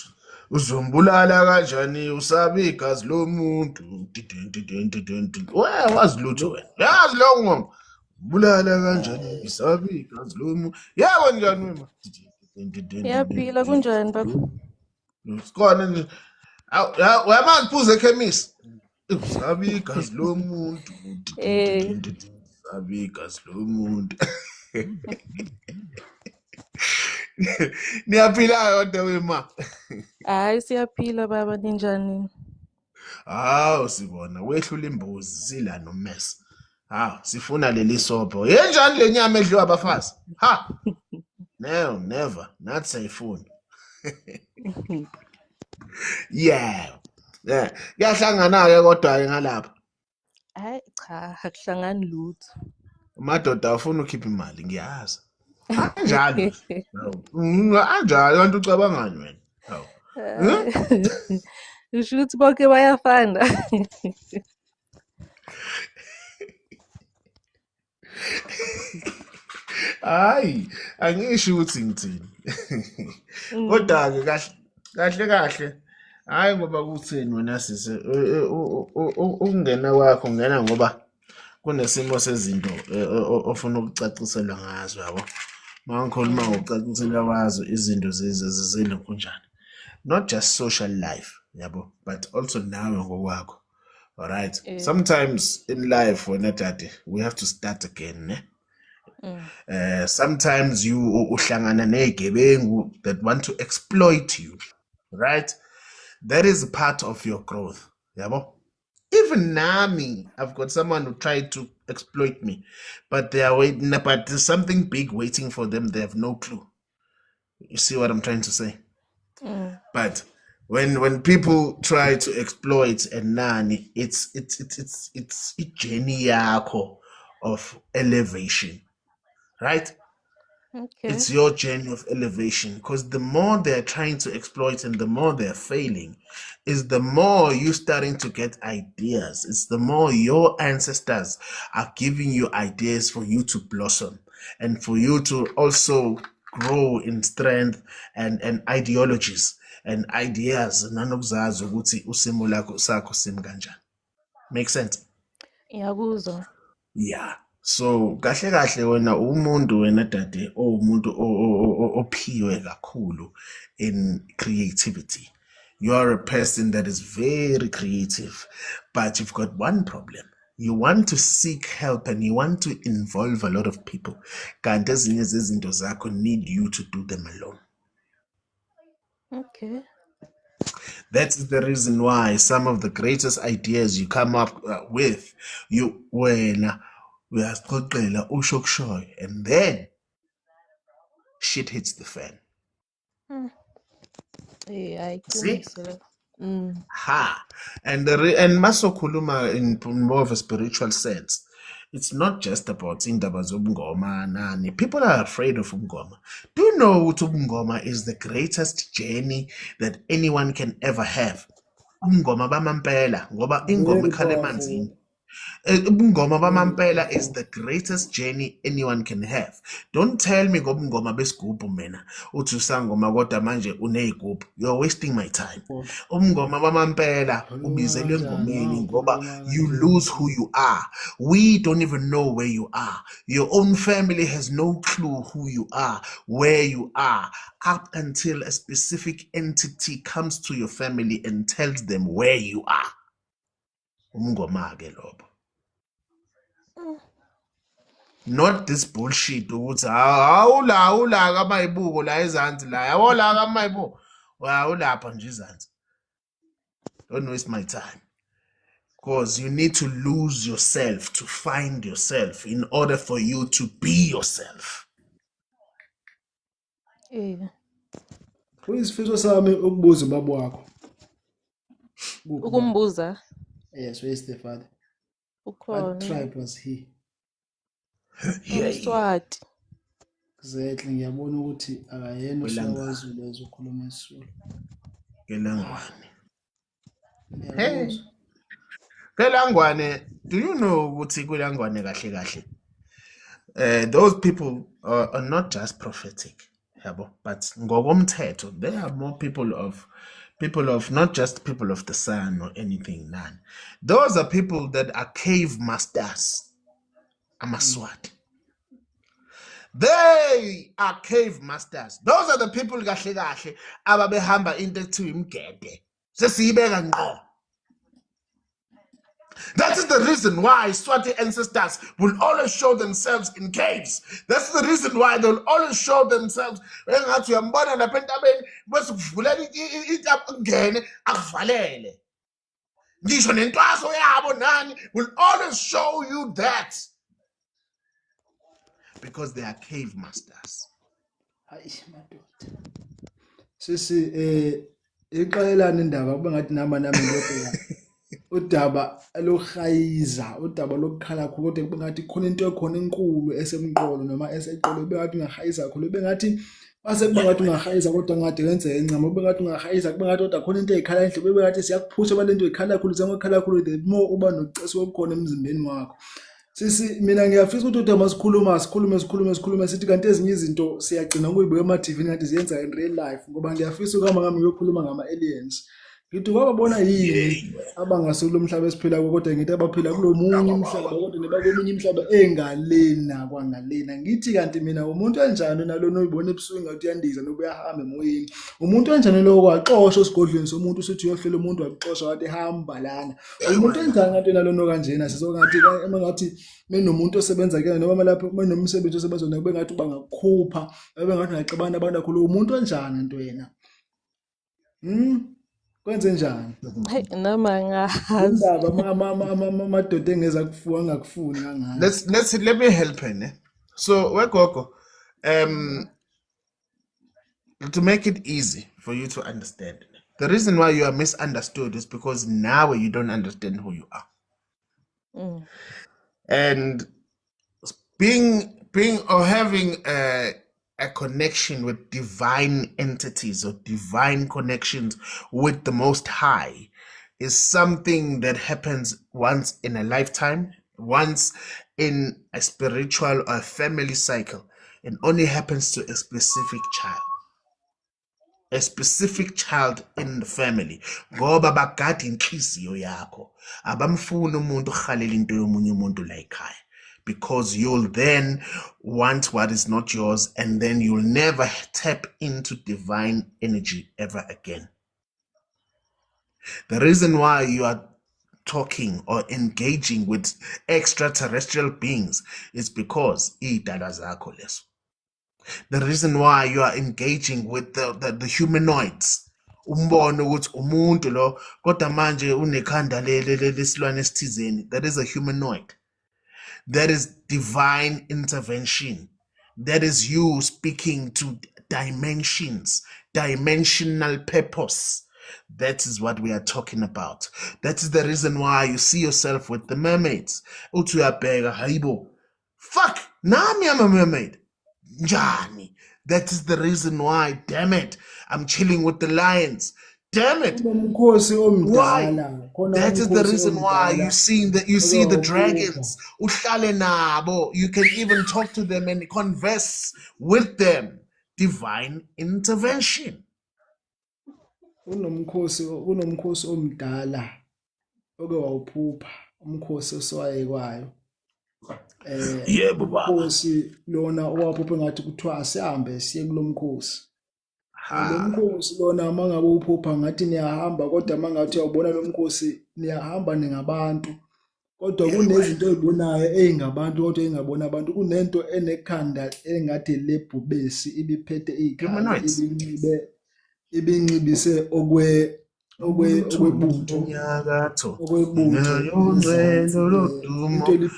Uzombulala kanjani usabe igazi lomuntu? Wazi lutho wena. Yazi lo ngoma. Bulala kanjani usabe igazi lomuntu? Yebo njani wena? Yaphila kunjani baba? Sikhona nje. Uyamanje phuze ekhemisi. Usabe igazi lomuntu. Usabe igazi lomuntu. Niyaphila yonke wema. Hayi siyaphila baba ninjani? Hawu sibona wehlula imbuzi sila nomesi. Hawu sifuna leli sobho. Yenjani lenyama edliwa abafazi? Ha. No, never. Not sayifuni. Yeah. Kuyahlangana ke kodwa ke ngalapha. Hayi cha akuhlangani lutho. Madoda afuna ukhipha imali ngiyazi. Kanjani? Kanjani kanti ucabangani wena? Hawu. Usho ukuthi bonke bayafana. Hayi, angisho ukuthi ngithini. Kodwa ke kahle. Hayi ngoba kuthini wena sise ukungena kwakho ungena ngoba kunesimo sezinto ofuna ukucaciselwa ngazo yabo. Mangikhuluma ngokucaciselwa kwazo izinto zezile kunjani. Not just social life, yabo, but also nawe ngokwakho. All right. Sometimes in life when we have to start again, ne? Sometimes you uhlangana negebengu that want to exploit you, right? That is part of your growth, yabo. Even Nami, I've got someone who tried to exploit me, but they are waiting. But there's something big waiting for them. They have no clue. You see what I'm trying to say? But when people try to exploit a Nani, it's a journey yakho of elevation, right? Okay. It's your journey of elevation, because the more they're trying to exploit and the more they're failing, is the more you're starting to get ideas. It's the more your ancestors are giving you ideas for you to blossom and for you to also grow in strength and ideologies and ideas. Nanokuzazi ukuthi usimo lakho sakho simi kanjani. Make sense? Ngiyakuzwa. Yeah. So kahle wena umuntu wena dade umuntu ophiwe kakhulu in creativity. You are a person that is very creative, but you've got one problem. You want to seek help and you want to involve a lot of people. Kanti ezinye zezinto zakho need you to do them alone. Okay. That is the reason why some of the greatest ideas you come up with, wena uyasiqoqela usho kushoyo, and then shit hits the fan. I See? so. Ha. And masokhuluma in more of a spiritual sense. It's not just about indaba zobungoma nani. People are afraid of ubungoma. Do you know what ubungoma is the greatest journey that anyone can ever have? Ubungoma bamampela ngoba ingoma ikhale emanzini. Ubungoma bamampela is the greatest journey anyone can have. Don't tell me ngobungoma besigubhu mina uthi usangoma kodwa manje uneyigubhu. You're wasting my time. Ubungoma bamampela ubizelwe engomeni ngoba you lose who you are. We don't even know where you are. Your own family has no clue who you are, where you are, up until a specific entity comes to your family and tells them where you are. Umngoma ke lobo. Not this bullshit ukuthi awula kamayibuko la ezansi la yawola kamayibuko awulapha nje izansi. Don't waste my time, because you need to lose yourself to find yourself in order for you to be yourself. Kuyisifiso sami ukubuza ubaba wakho. Ukumbuza. Yes, where is the father? Ukhona. What tribe was he? Yay. umswati. Exactly, ngiyabona ukuthi akayena usuka Kwelanga. kwaZulu ezokhuluma isiZulu. Kelangwane. Hey. Ngiyakuzwa. Kelangwane, do you know ukuthi Kelangwane kahle kahle? Those people are not just prophetic, yabo, but ngokomthetho, they are more people of not just people of the sun or anything, none. Those are people that are cave masters. Amaswati. They are cave masters. Those are the people kahle kahle ababehamba into ekuthiwa imgede. Sesiyibeka ngqo. That is the reason why Swati ancestors will always show themselves in caves. That's the reason why they'll always show themselves. Engathi uyambona lapha entabeni bese kuvulela itaphu ngene akuvalele. Ngisho nentwaso yabo nani will always show you that. Because they are cave masters. Hayi madoda. Sisi iqayelana indaba kube ngathi nami ngiyobheka. Udaba lokuhayiza, udaba lokukhala khulu kodwa kube ngathi khona into ekhona enkulu esemqolo noma eseqolo kube ngathi ungahayiza kakhulu kube ngathi base kube ngathi ungahayiza kodwa ngade wenze encama kube ngathi ungahayiza kube ngathi kodwa khona into ezikhala enhle kube ngathi siyakuphusha balento ezikhala kakhulu zengokhala kakhulu the more uba nokucesi okukhona emzimbeni wakho. Sisi mina ngiyafisa ukuthi udaba sikhulume sithi kanti ezinye izinto siyagcina ukuyibeka ema-TV ngathi ziyenza in real life ngoba ngiyafisa ukuhamba ngami ngiyokhuluma ngama-aliens. Ngithi kwababona yini abangasekulo mhlaba esiphila kuwo kodwa ngithi abaphila kulo munye umhlaba kodwa nebakomunye imhlaba engalena kwangalena. Ngithi kanti mina umuntu kanjani nalona oyibona ebusuku ngathi uyandiza nobuyahamba emoyeni. Umuntu kanjani lo kwaxoshwa esigodlweni somuntu usithi uyofela umuntu waxoshwa wathi hamba lana. Umuntu kanjani ngathi nalona kanjena sizongathi ngathi menomuntu osebenza kuyena noma lapho menomsebenzi osebenza nabo bengathi bangakukhupha bengathi ngixabana abantu kakhulu umuntu kanjani into yena. Kwenze njani? Hey, noma ngazi. Indaba amadoda engeza kufuwa angakufuni kangaka. Let me help her. So wegogo, to make it easy for you to understand, the reason why you are misunderstood is because now you don't understand who you are. And being or having a connection with divine entities or divine connections with the Most High is something that happens once in a lifetime, once in a spiritual or a family cycle, and only happens to a specific child in the family. Ngoba bagada inhliziyo yakho abamfuni umuntu ohalela into yomunye umuntu la ekhaya, because you'll then want what is not yours and then you'll never tap into divine energy ever again. The reason why you are talking or engaging with extraterrestrial beings is because idala zakho leso. The reason why you are engaging with the humanoids, umbono ukuthi umuntu lo kodwa manje unekhanda lesilwane esithizeni, that is a humanoid. That is divine intervention. That is you speaking to dimensions, dimensional purpose. That is what we are talking about. That is the reason why you see yourself with the mermaids. Uthi uyabheka hayibo, fuck, nami I'm a mermaid. Njani. That is the reason why, damn it, I'm chilling with the lions. Damn it. Why? That is the reason why you see the dragons. Uhlale nabo. You can even talk to them and converse with them. Divine intervention. Unomkhosi omdala oke wawuphupha umkhosi oswayekwayo. Yebo baba. Umkhosi lona owaphupha ngathi kuthiwa asihambe siye kulomkhosi. Lo mkhosi lona mangabe uphupha ngathi niyahamba kodwa mangathi uyabona lo mkhosi niyahamba ningabantu. Kodwa kunezinto ezibonayo eingabantu kodwa engabona abantu, kunento enekhanda engathi lebhubesi ibiphethe ikhanda ibincibise okwebutho Nyakatho. into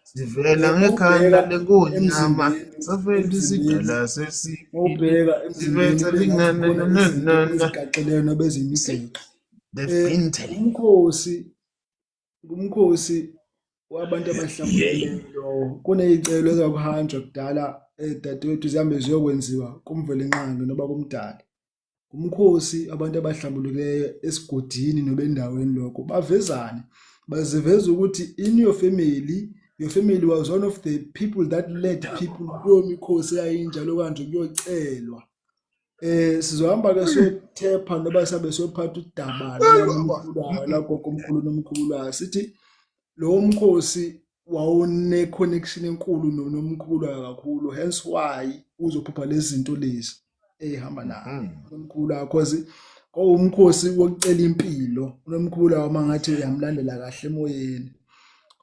Sivela ngekhanda lenkonyama safela isidala sivela lingana bezimigexo. They've been telling. Umkhosi wabantu abahlambulukileyo kuney'celo ezakuhanjwa kudala dadewethu zihambe ziyokwenziwa kumvelinqangi noba kumdali. Umkhosi abantu abahlambulukileyo esigodini noba endaweni lokho bavezane baziveza ukuthi in your family was one of the people that led people kuyo mikhosi eyayinjalo kanje kuyocelwa. Sizohamba-ke siyothepha noba sabe siyophatha udabala nomkhulu la gokomkhulu nomkhulu sithi lo mkhosi wawune-connection enkulu nomkhulu kakhulu, hence why uzophupha lezi zinto lezi ey'hamba nayo nomkhulu cause kwawumkhosi wokucela impilo. Unomkhulu uma ngathi uyamlandela kahle emoyeni,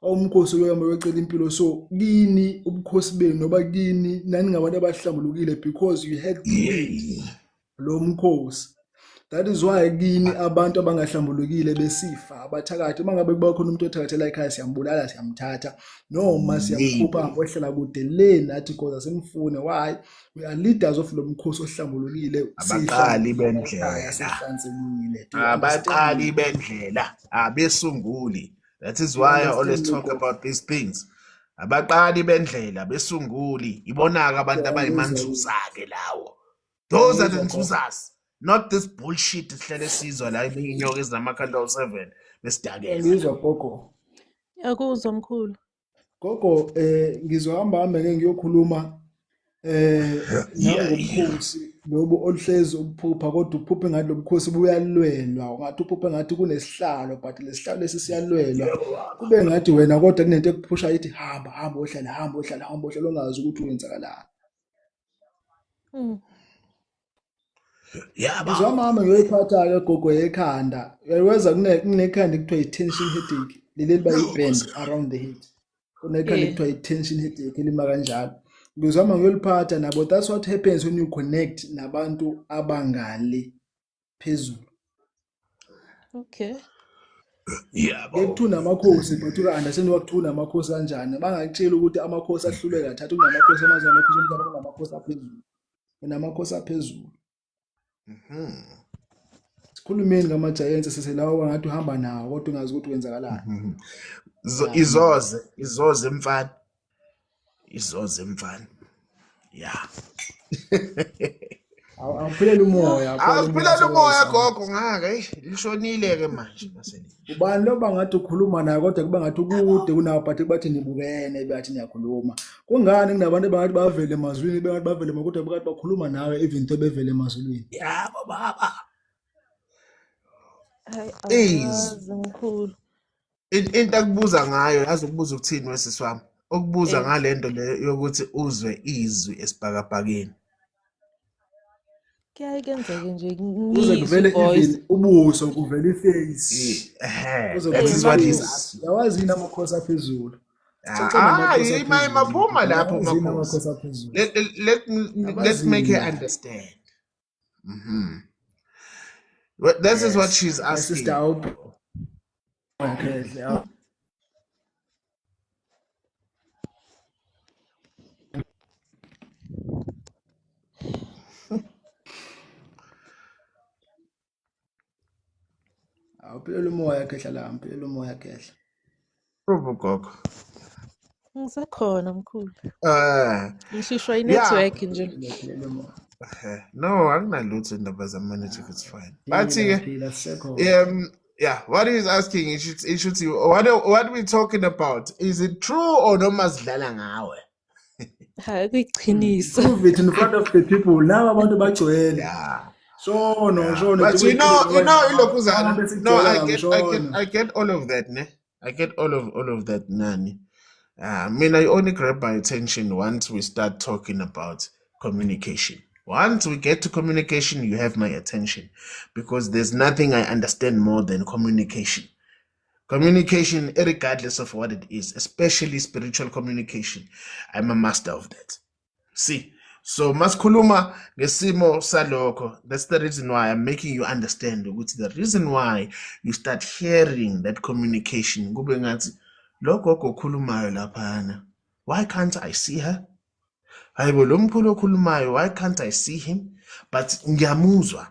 kwawumkhosi uyahamba uyocela impilo. So kini ubukhosi benu noba kini nani ngabantu abahlambulukile because you had to lo mkhosi. That is why kini abantu abangahlambulukile besifa abathakathi uma ngabe kuba khona umuntu othakathela ekhaya siyambulala siyamthatha noma siyamkhupha ngohlala kude le nathi cause asimfune. Why? We are leaders of lo mkhosi ohlambulukile, abaqali bendlela, sihlanzekile. abaqali bendlela, abesunguli. That is why I always talk about these things. Abaqali bendlela, besunguli, ibonaka abantu abayimanzuzake lawo. Those are the nzuzas. Not this bullshit sihlele sizwa la inyoka ezinamakhandla awu-7 besidakela. Ngizwa gogo. Yakuzwa mkhulu. Gogo ngizohamba ngeke ngiyokhuluma nangomkhosi lobo oluhlezi ubuphupha kodwa uphupha ngathi lo bukhosi buyalwelwa. Ungathi uphupha ngathi kunesihlalo but lesihlalo lesi siyalwelwa. Kube ngathi wena kodwa kunento ekuphusha ithi hamba ohlala ongazi ukuthi wenzakalani. Yaba. Ngizwamama ngiyoyiphatha-ke gogo yekhanda. Uyaweza kunekhanda ekuthiwa i-tension headache. Leli bayi-band around the head. Kunekhanda ekuthiwa i-tension headache elima kanjalo. Ngizama ngiyoliphatha nabo. That's what happens when you connect nabantu abangale phezulu. Okay. Yabo. Ekuthuna amakhosi but uka-understand wakuthuna amakhosi kanjani. Bangakutshela ukuthi amakhosi ahlulwe kathathu kunamakhosi amazwe amakhosi omhlaba kunamakhosi aphezulu. Kunamakhosi aphezulu. Sikhulumeni ngama-giants siselawo ngathi uhamba nawo kodwa ungazi ukuthi wenzakalani. Izoze mfana. Izoze mfana. Yeah. Awuphilela umoya. Awuphilela umoya gogo ngake lishonile ke manje maseli. Ubani lo bangathi ukhuluma naye kodwa kuba ngathi ukude kunawo but bathi nibukene bathi niyakhuluma. Kungani kunabantu abangathi bavele emazwini bengathi bavele kodwa bathi bakhuluma nawe even though bevele emazwini. Yabo baba. Hayi mkhulu. Into akubuza ngayo yazi ukubuza ukuthini wesisi wami. Ukubuza ngalento le yokuthi uzwe izwi esibhakabhakeni. Kuyaye kenzeke nje Kuze kuvele even ubuso kuvele iface. That is what he's asking. Yawazi yini amakhosi aphezulu? Maphuma lapho makhosi. Let's make her understand. This is what she's asking. Sister okay. Awuphilela umoya khehla la, mphilela umoya khehla. Gogo. Ngisekhona mkhulu. Ngishishwa inetwork nje. No, anginalutho indaba zamanage if it's fine. But yeah, what he's asking, it should see what are we talking about? Is it true or no mazidlala ngawe? Hayi kuyiqiniso. Prove it in front of the people. Now abantu bagcwele. Yeah. So no. But you know, I get all of that, ne? I get all of that, Nani. I mean, I only grab my attention once we start talking about communication. Once we get to communication, you have my attention because there's nothing I understand more than communication. Communication, regardless of what it is, especially spiritual communication, I'm a master of that. See, so maskuluma ngesimo saloko. That's the reason why I'm making you understand. Which the reason why you start hearing that communication. Kube ngathi lokho okhulumayo laphana. Why can't I see her? Hayibo lo mkhulu okhulumayo, why can't I see him? But ngiyamuzwa.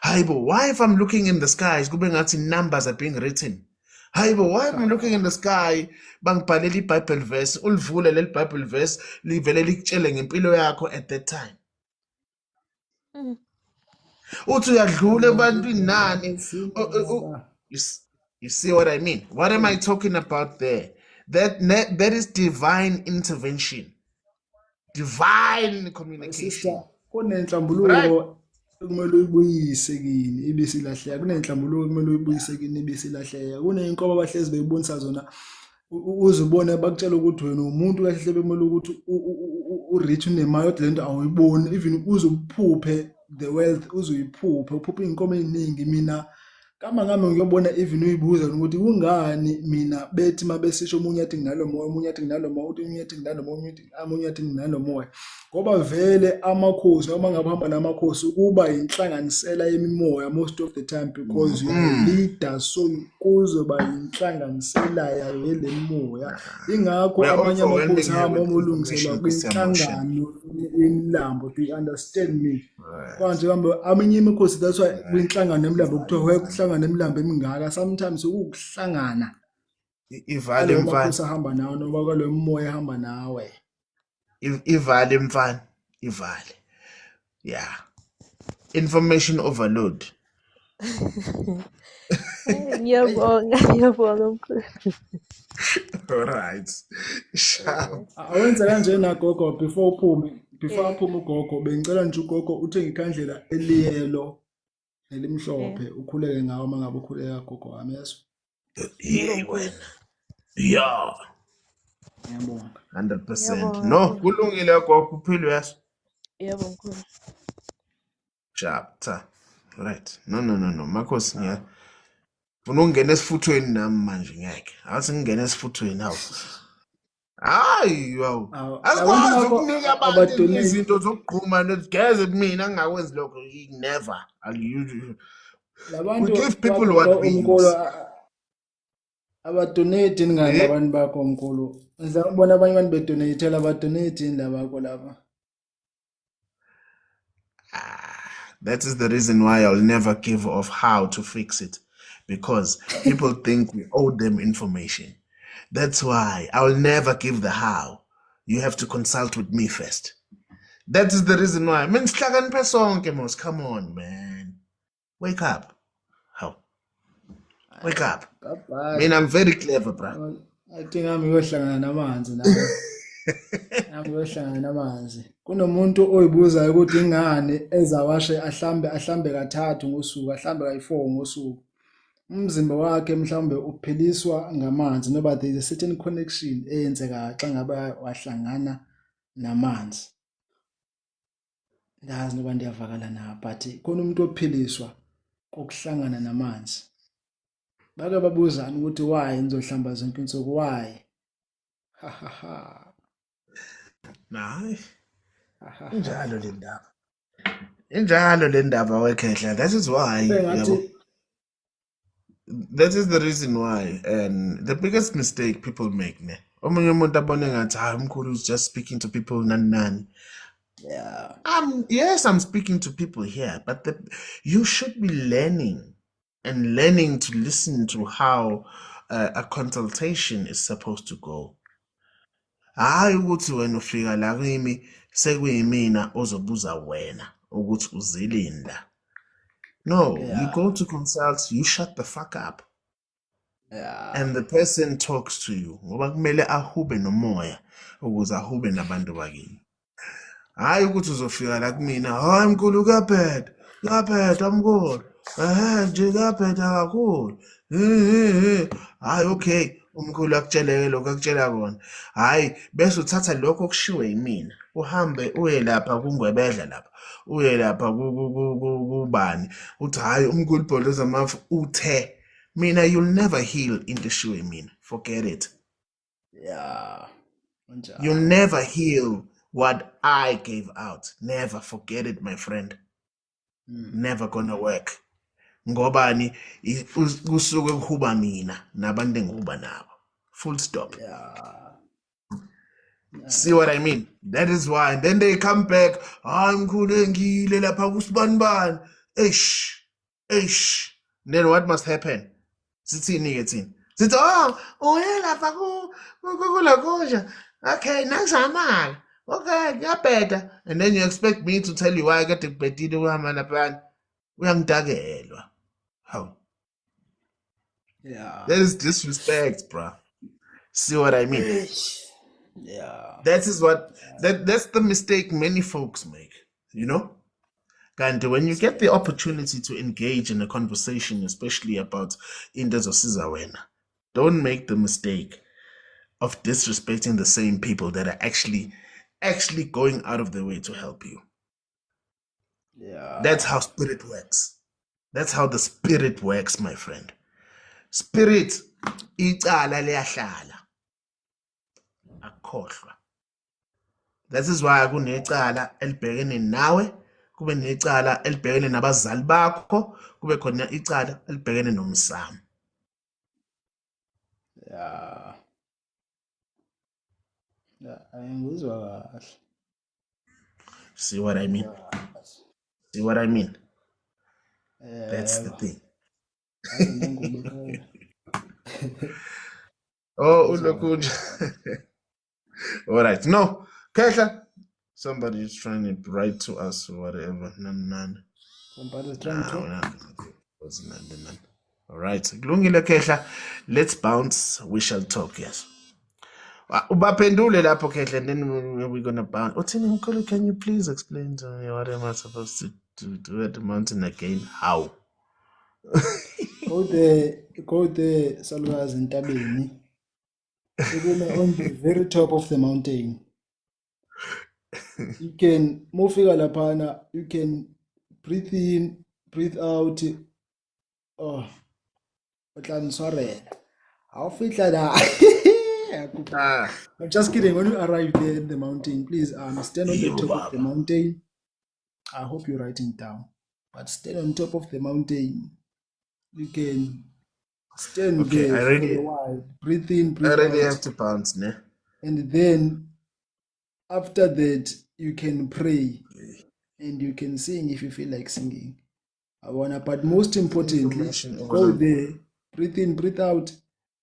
Hayibo, why if I'm looking in the skies, kube ngathi numbers are being written? Hayibo, why am I looking in the sky? Bangibhalela iBible verse, ulivule leli Bible verse livele likutshele ngempilo yakho at that time. Uthi uyadlula ebantwini nani? You see what I mean? What am I talking about there? That is divine intervention. Divine communication. Sister, kunenhlambuluko kumele uyibuyise kini ibisilahleka. Kunenhlambuluko kumele uyibuyise kini ibisilahleka. Kuneyinkoba abahlezi beyibonisa zona uzubona bakutshela ukuthi wena umuntu kahle bemele ukuthi u-rich unemali kodwa lento awuyiboni, even uzuphuphe the wealth, uzuyiphuphe uphuphe inkomo eziningi. Mina kama ngami ngiyobona even uyibuza ukuthi kungani mina bethi mabesisho omunye athi nginalo moya, omunye athi nginalo moya, omunye athi nginalo moya, omunye athi nginalo moya, ngoba vele amakhosi noma ngabe uhamba namakhosi kuba inhlanganisela yemimoya most of the time, because you are a leader, so kuzoba inhlanganisela yayo yele moya. Ingakho abanye amakhosi ahamba omulungiselwa kwinhlangano yemilambo. Do you understand me? Kanje kambe aminye imikhosi that's why kwinhlangano yemilambo kuthiwa kuhlangana nemilambo emingaka, sometimes ukuhlangana ivale mfana, amakhosi ahamba nawe noma kwalo moya ahamba nawe. ivale mfana, ivale. Yeah, information overload. Ngiyabonga mkhulu. All right, sharp. Awenza kanjena gogo before aphume ugogo bengicela nje ugogo uthenge ikhandlela eliyelo nelimhlophe ukhuleke ngawo mangabe ukhuleka gogo wami yeso. Yeah, wena. Yeah. Ngiyabonga. 100%. No, kulungile gogo uphilo yaso. Yebo mkhulu. Chapter. Right. No. Makhosi ngiya. Funa ungena esifuthweni nami manje ngeke. Awuthi ngingena esifuthweni hawu. Hayi wow. Asikwazi ukunika abantu izinto zokugquma nezigeze mina ngingakwenzi lokho. Never. We give people what we use. Abadonate ngani abantu bakho omkhulu. Ngidla ubona abanye abantu bedonatela abadonate indaba yakho lapha. That is the reason why I'll never give off how to fix it, because people think we owe them information. That's why I'll never give the how. You have to consult with me first. That is the reason why. Man, sihlakaniphe sonke mos. Come on, man. Wake up. How? Wake up. I mean, I'm very clever, bro. I think I'm yohlangana namanzi nawe. Yohlangana namanzi. Kunomuntu oyibuza ukuthi ingane ezawashe ahlambe kathathu ngosuku, ahlambe kayi4 ngosuku. Umzimba wakhe mhlawumbe uphiliswa ngamanzi, noba there is a certain connection eyenzeka xa ngaba wahlangana namanzi. Ngazi noba ndiyavakala na, but khona umuntu ophiliswa kokuhlangana namanzi. Bake babuzana ukuthi why nizohlamba zonke insuku, why? Nayi. Injalo le ndaba. Injalo le ndaba wekhehla. That is why. That is the reason why. And the biggest mistake people make, ne. Omunye umuntu abone ngathi hayi umkhulu is just speaking to people nani. Yeah. Yes, I'm speaking to people here, but you should be learning to listen to how a consultation is supposed to go. Hayi ukuthi wena ufika la kimi sekuyimina ozobuza wena ukuthi uzilinda. No, you go to consult, you shut the fuck up. Yeah. And the person talks to you. Ngoba kumele ahube nomoya ukuze ahube nabantu bakini. Hayi ukuthi uzofika la kumina, hayi mkhulu kaphetha mkhulu. Nje kaphetha kakhulu. Hayi okay, umkhulu akutsheleke lokho akutshela kona. Hayi bese uthatha lokho okushiwe yimina. Uhambe uye lapha kungwebedla lapha. Uye lapha kubani. Uthi hayi umkhulu Bholoza amafu uthe. Mina, you'll never heal into shiwe mina. Forget it. Yeah. You'll never heal what I gave out. Never. Forget it, my friend. Never gonna work. Ngobani kusuke kuhuba mina nabantu engihuba nabo. Full stop. Yeah. See what I mean? That is why. Then they come back. I'm ngile lapha kusibani. Eish. Then what must happen? Sithini ke thina? Sithi, oh, uye lapha kulakusha. Okay, nakuzamala. Okay, kuyabheda. And then you expect me to tell you why kade kubhedile ukuhamba laphana. Uyangidakelwa. How? Yeah. That is disrespect, bruh. See what I mean? Yeah. That's the mistake many folks make, you know? And when you get the opportunity to engage in a conversation, especially about Indes Osizawena, don't make the mistake of disrespecting the same people that are actually going out of their way to help you. Yeah. That's how spirit works. That's how the spirit works, my friend. Spirit, icala liyahlala. Akhohlwa. That is why kunecala elibhekene nawe, kube necala elibhekene nabazali bakho, kube khona icala elibhekene nomsamo. Yeah. Yeah, angizwa kahle. See what I mean? See what I mean? That's the thing. Oh, Ulakunja. All right. No, Kesha. Somebody is trying to write to us or whatever. None. Somebody's trying to. All right. Kulungile Kesha. Let's bounce. We shall talk. Yes. Ubaphendule lapho Kesha, and then we're gonna bounce. Othini Mkhulu, can you please explain to me what am I supposed to do at the mountain again? How? Go there, Salwas in Tabini. On the very top of the mountain. You can move lapana, you can breathe in, breathe out. Oh, I'm sorry. I'll fit like that. I'm just kidding. When you arrive there in the mountain, please stand on the top of the mountain. I hope you're writing down. But stand on top of the mountain. You can stand there for a while. Breathe in, breathe out. I really have to bounce, ne? And then after that, you can pray and you can sing if you feel like singing. But most importantly, go there, breathe in, breathe out,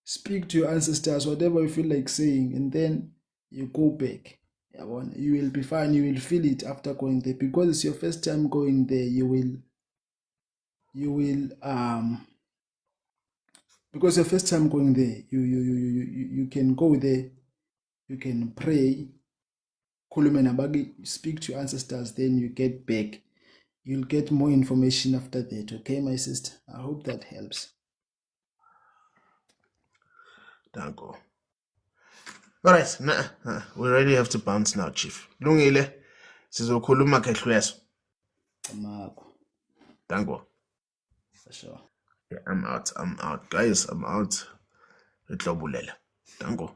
speak to your ancestors, whatever you feel like saying, and then you go back. You will be fine. You will feel it after going there because it's your first time going there. Because your first time going there, you can go there, you can pray, speak to your ancestors, then you get back. You'll get more information after that. Okay, my sister. I hope that helps. Thank you. All right, we already have to bounce now, Chief. Lungile, sizokhuluma kehlweso. Thank you. For sure. Yeah, I'm out. Guys, I'm out. Thank you.